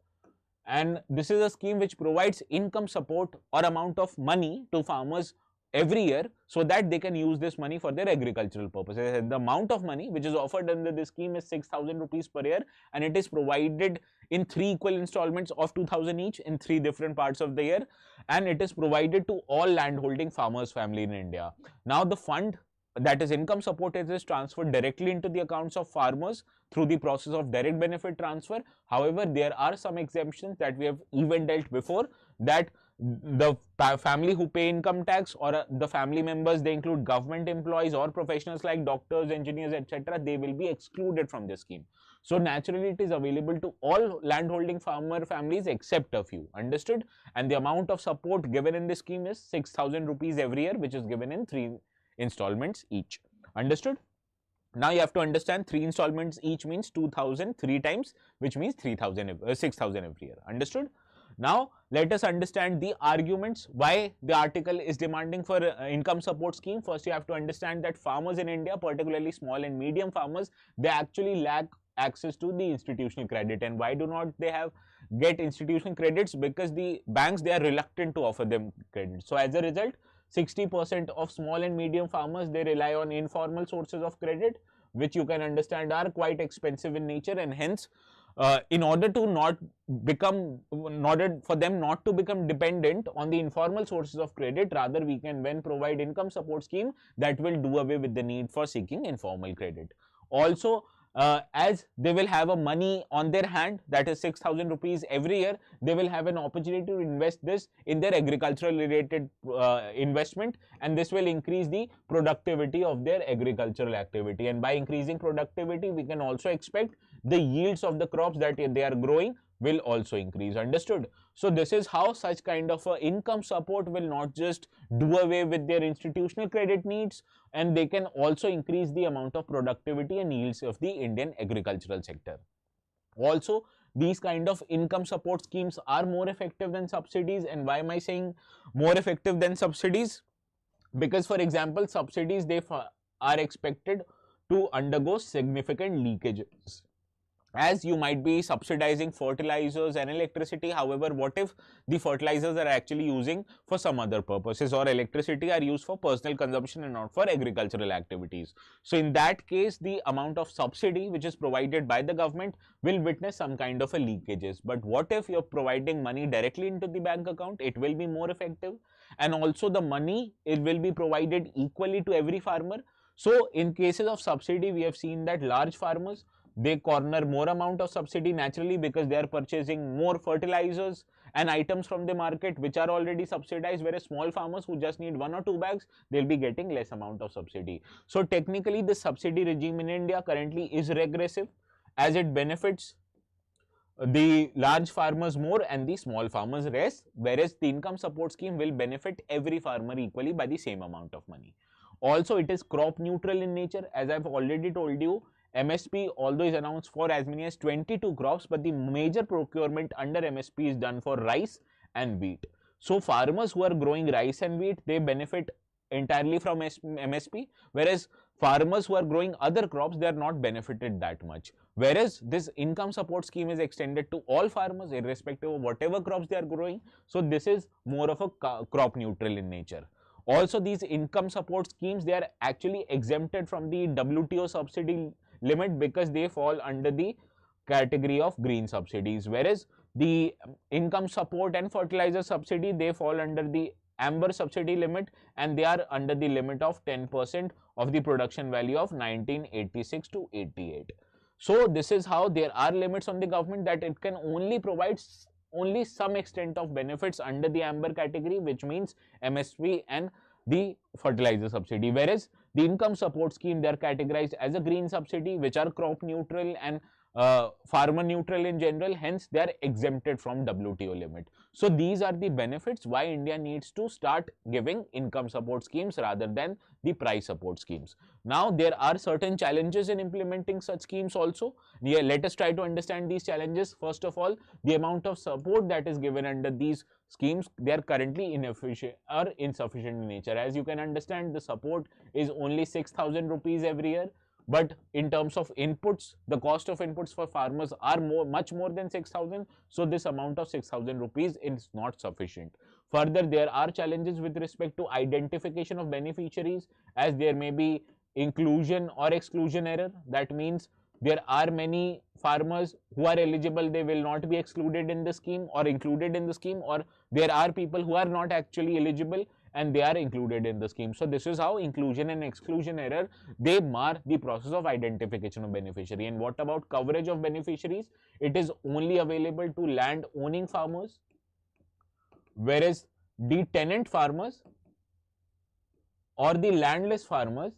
And this is a scheme which provides income support or amount of money to farmers every year so that they can use this money for their agricultural purposes. The amount of money which is offered under this scheme is 6,000 rupees per year, and it is provided in 3 equal installments of 2,000 each in 3 different parts of the year, and it is provided to all landholding farmers family in India. Now the fund, that is income support, is transferred directly into the accounts of farmers through the process of direct benefit transfer. However, there are some exemptions that we have even dealt before, that the family who pay income tax or the family members, they include government employees or professionals like doctors, engineers, etc., they will be excluded from this scheme. So naturally it is available to all landholding farmer families except a few. Understood? And the amount of support given in this scheme is 6,000 rupees every year, which is given in 3 installments each. Understood? Now you have to understand 3 installments each means 2,000 3 times, which means 6,000 every year. Understood? Now let us understand the arguments why the article is demanding for income support scheme. First, you have to understand that farmers in India, particularly small and medium farmers, they actually lack access to the institutional credit. And why do not they get institutional credits? Because the banks, they are reluctant to offer them credit. So as a result, 60% of small and medium farmers, they rely on informal sources of credit, which you can understand are quite expensive in nature, and hence in order for them not to become dependent on the informal sources of credit, rather we can then provide income support scheme that will do away with the need for seeking informal credit. Also, as they will have a money on their hand, that is 6,000 rupees every year, they will have an opportunity to invest this in their agricultural related investment, and this will increase the productivity of their agricultural activity. And by increasing productivity, we can also expect the yields of the crops that they are growing will also increase. Understood? So this is how such kind of income support will not just do away with their institutional credit needs, and they can also increase the amount of productivity and yields of the Indian agricultural sector. Also, these kind of income support schemes are more effective than subsidies. And why am I saying more effective than subsidies? Because, for example, subsidies, they are expected to undergo significant leakages, as you might be subsidizing fertilizers and electricity. However, what if the fertilizers are actually using for some other purposes, or electricity are used for personal consumption and not for agricultural activities? So in that case, the amount of subsidy which is provided by the government will witness some kind of a leakages. But what if you're providing money directly into the bank account? It will be more effective. and also the money, it will be provided equally to every farmer. So in cases of subsidy, we have seen that large farmers, they corner more amount of subsidy naturally because they are purchasing more fertilizers and items from the market which are already subsidized, whereas small farmers who just need 1 or 2 bags, they'll be getting less amount of subsidy. So technically the subsidy regime in India currently is regressive, as it benefits the large farmers more and the small farmers less, whereas the income support scheme will benefit every farmer equally by the same amount of money. Also, it is crop neutral in nature. As I've already told you, MSP, although is announced for as many as 22 crops, but the major procurement under MSP is done for rice and wheat. So farmers who are growing rice and wheat, they benefit entirely from MSP, whereas farmers who are growing other crops, they are not benefited that much. Whereas this income support scheme is extended to all farmers irrespective of whatever crops they are growing. So this is more of a crop neutral in nature. Also, these income support schemes, they are actually exempted from the WTO subsidy limit because they fall under the category of green subsidies, whereas the income support and fertilizer subsidy, they fall under the amber subsidy limit and they are under the limit of 10% of the production value of 1986 to 88. So this is how there are limits on the government that it can only provide only some extent of benefits under the amber category, which means MSP and the fertilizer subsidy, whereas the income support scheme, they are categorized as a green subsidy, which are crop neutral and farmer neutral in general, hence they are exempted from WTO limit. So these are the benefits why India needs to start giving income support schemes rather than the price support schemes. Now there are certain challenges in implementing such schemes also. Yeah, let us try to understand these challenges. First of all, the amount of support that is given under these schemes, they are currently inefficient or insufficient in nature. As you can understand, the support is only 6,000 rupees every year. But in terms of inputs, the cost of inputs for farmers are much more than 6,000. So this amount of 6,000 rupees is not sufficient. Further, there are challenges with respect to identification of beneficiaries, as there may be inclusion or exclusion error. That means there are many farmers who are eligible, they will not be excluded in the scheme or included in the scheme, or there are people who are not actually eligible and they are included in the scheme. So this is how inclusion and exclusion error, they mar the process of identification of beneficiary. And what about coverage of beneficiaries? It is only available to land owning farmers, whereas the tenant farmers or the landless farmers,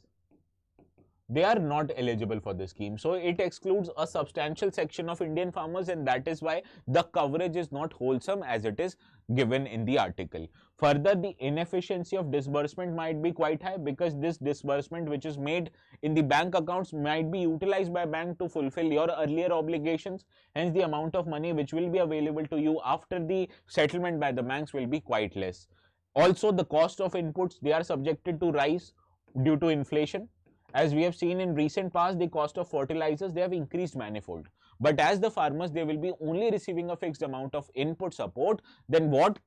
they are not eligible for the scheme. So it excludes a substantial section of Indian farmers, and that is why the coverage is not wholesome as it is given in the article. Further, the inefficiency of disbursement might be quite high because this disbursement which is made in the bank accounts might be utilized by bank to fulfill your earlier obligations. Hence, the amount of money which will be available to you after the settlement by the banks will be quite less. Also, the cost of inputs, they are subjected to rise due to inflation. As we have seen in recent past, the cost of fertilizers, they have increased manifold. But as the farmers, they will be only receiving a fixed amount of input support, then what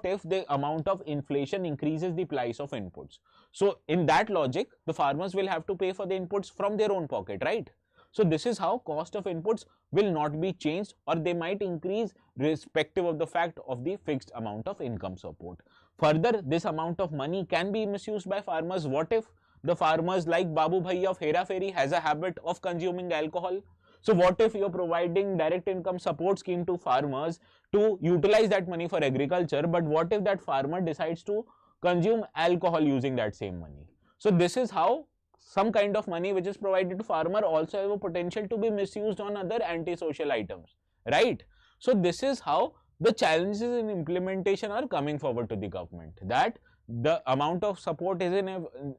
if the amount of inflation increases the price of inputs? So in that logic, the farmers will have to pay for the inputs from their own pocket, right? So this is how cost of inputs will not be changed, or they might increase irrespective of the fact of the fixed amount of income support. Further, this amount of money can be misused by farmers. What if the farmers like Babu Bhai of Hera Fairy has a habit of consuming alcohol? So what if you're providing direct income support scheme to farmers to utilize that money for agriculture, but what if that farmer decides to consume alcohol using that same money? So this is how some kind of money which is provided to farmer also have a potential to be misused on other antisocial items, right? So this is how the challenges in implementation are coming forward to the government, that the amount of support is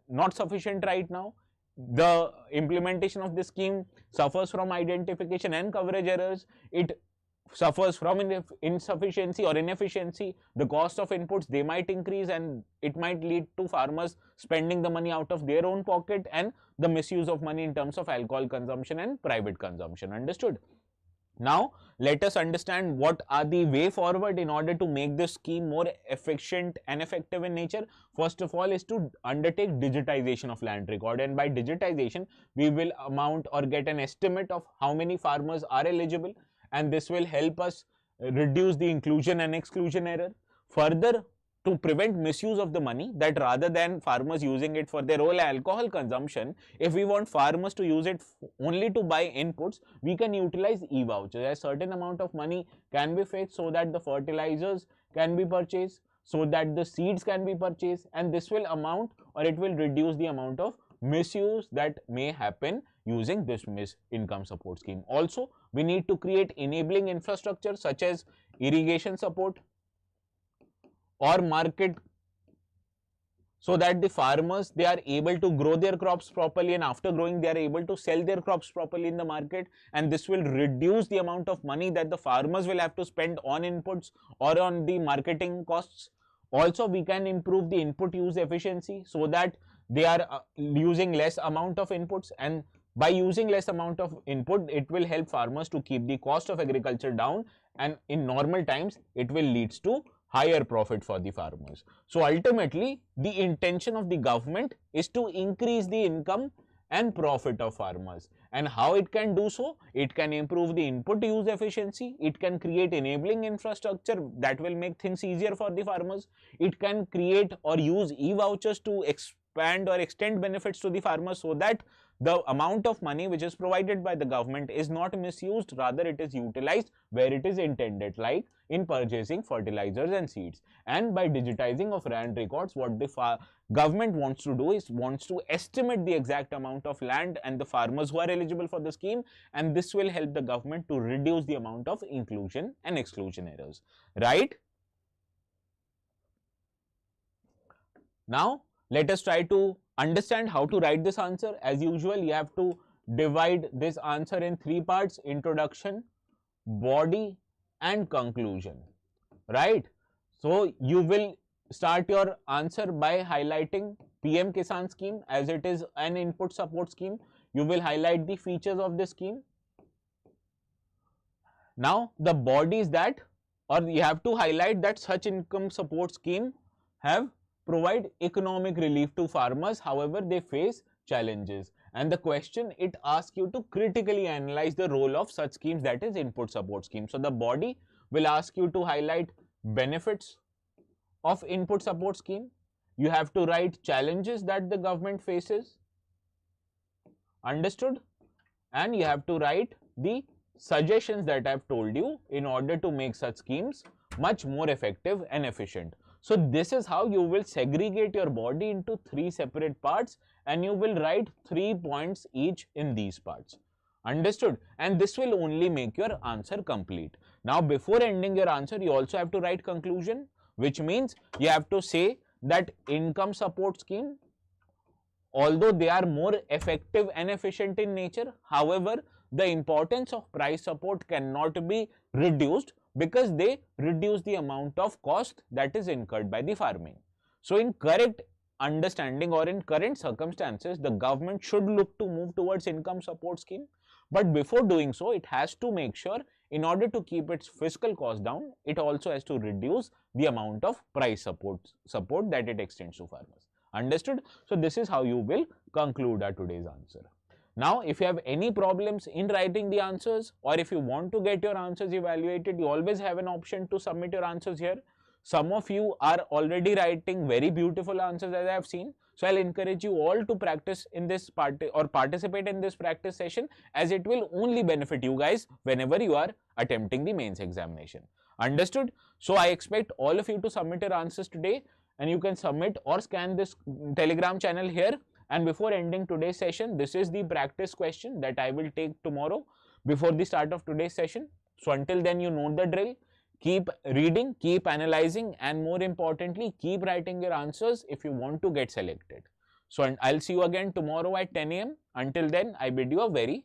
not sufficient right now. The implementation of this scheme suffers from identification and coverage errors. It suffers from insufficiency or inefficiency. The cost of inputs, they might increase and it might lead to farmers spending the money out of their own pocket, and the misuse of money in terms of alcohol consumption and private consumption. Understood? Now, let us understand what are the way forward in order to make this scheme more efficient and effective in nature. First of all is to undertake digitization of land record, and by digitization, we will amount or get an estimate of how many farmers are eligible, and this will help us reduce the inclusion and exclusion error. Further, to prevent misuse of the money, that rather than farmers using it for their own alcohol consumption, if we want farmers to use it only to buy inputs, we can utilize e-vouchers. A certain amount of money can be fixed so that the fertilizers can be purchased, so that the seeds can be purchased, and this will amount, or it will reduce the amount of misuse that may happen using this income support scheme. Also, we need to create enabling infrastructure such as irrigation support or market, so that the farmers, they are able to grow their crops properly, and after growing they are able to sell their crops properly in the market, and this will reduce the amount of money that the farmers will have to spend on inputs or on the marketing costs. Also, we can improve the input use efficiency so that they are using less amount of inputs, and by using less amount of input, it will help farmers to keep the cost of agriculture down, and in normal times it will lead to higher profit for the farmers. So ultimately, the intention of the government is to increase the income and profit of farmers. And how it can do so? It can improve the input use efficiency, it can create enabling infrastructure that will make things easier for the farmers, it can create or use e-vouchers to expand or extend benefits to the farmers, so that the amount of money which is provided by the government is not misused, rather it is utilized where it is intended, like in purchasing fertilizers and seeds. And by digitizing of land records, what the government wants to do is wants to estimate the exact amount of land and the farmers who are eligible for the scheme, and this will help the government to reduce the amount of inclusion and exclusion errors, right? Now, let us try to understand how to write this answer. As usual, you have to divide this answer in three parts: introduction, body, and conclusion, right? So you will start your answer by highlighting PM Kisan scheme, as it is an input support scheme. You will highlight the features of this scheme. Now the body is that, or you have to highlight that such income support scheme have provide economic relief to farmers, however they face challenges. And the question, it asks you to critically analyze the role of such schemes, that is input support scheme. So the body will ask you to highlight benefits of input support scheme. You have to write challenges that the government faces, understood? And you have to write the suggestions that I have told you in order to make such schemes much more effective and efficient. So this is how you will segregate your body into three separate parts, and you will write 3 points each in these parts. Understood? And this will only make your answer complete. Now, before ending your answer, you also have to write conclusion, which means you have to say that income support scheme, although they are more effective and efficient in nature, however, the importance of price support cannot be reduced, because they reduce the amount of cost that is incurred by the farming. So in correct understanding, or in current circumstances, the government should look to move towards income support scheme, but before doing so, it has to make sure, in order to keep its fiscal cost down, it also has to reduce the amount of price support that it extends to farmers. Understood? So this is how you will conclude our today's answer. Now, if you have any problems in writing the answers, or if you want to get your answers evaluated, you always have an option to submit your answers here. Some of you are already writing very beautiful answers, as I have seen. So I'll encourage you all to practice in this part or participate in this practice session, as it will only benefit you guys whenever you are attempting the mains examination. Understood? So I expect all of you to submit your answers today, and you can submit or scan this Telegram channel here. And before ending today's session, this is the practice question that I will take tomorrow before the start of today's session. So until then, you know the drill. Keep reading, keep analyzing, and more importantly, keep writing your answers if you want to get selected. So I'll see you again tomorrow at 10 AM. Until then, I bid you a very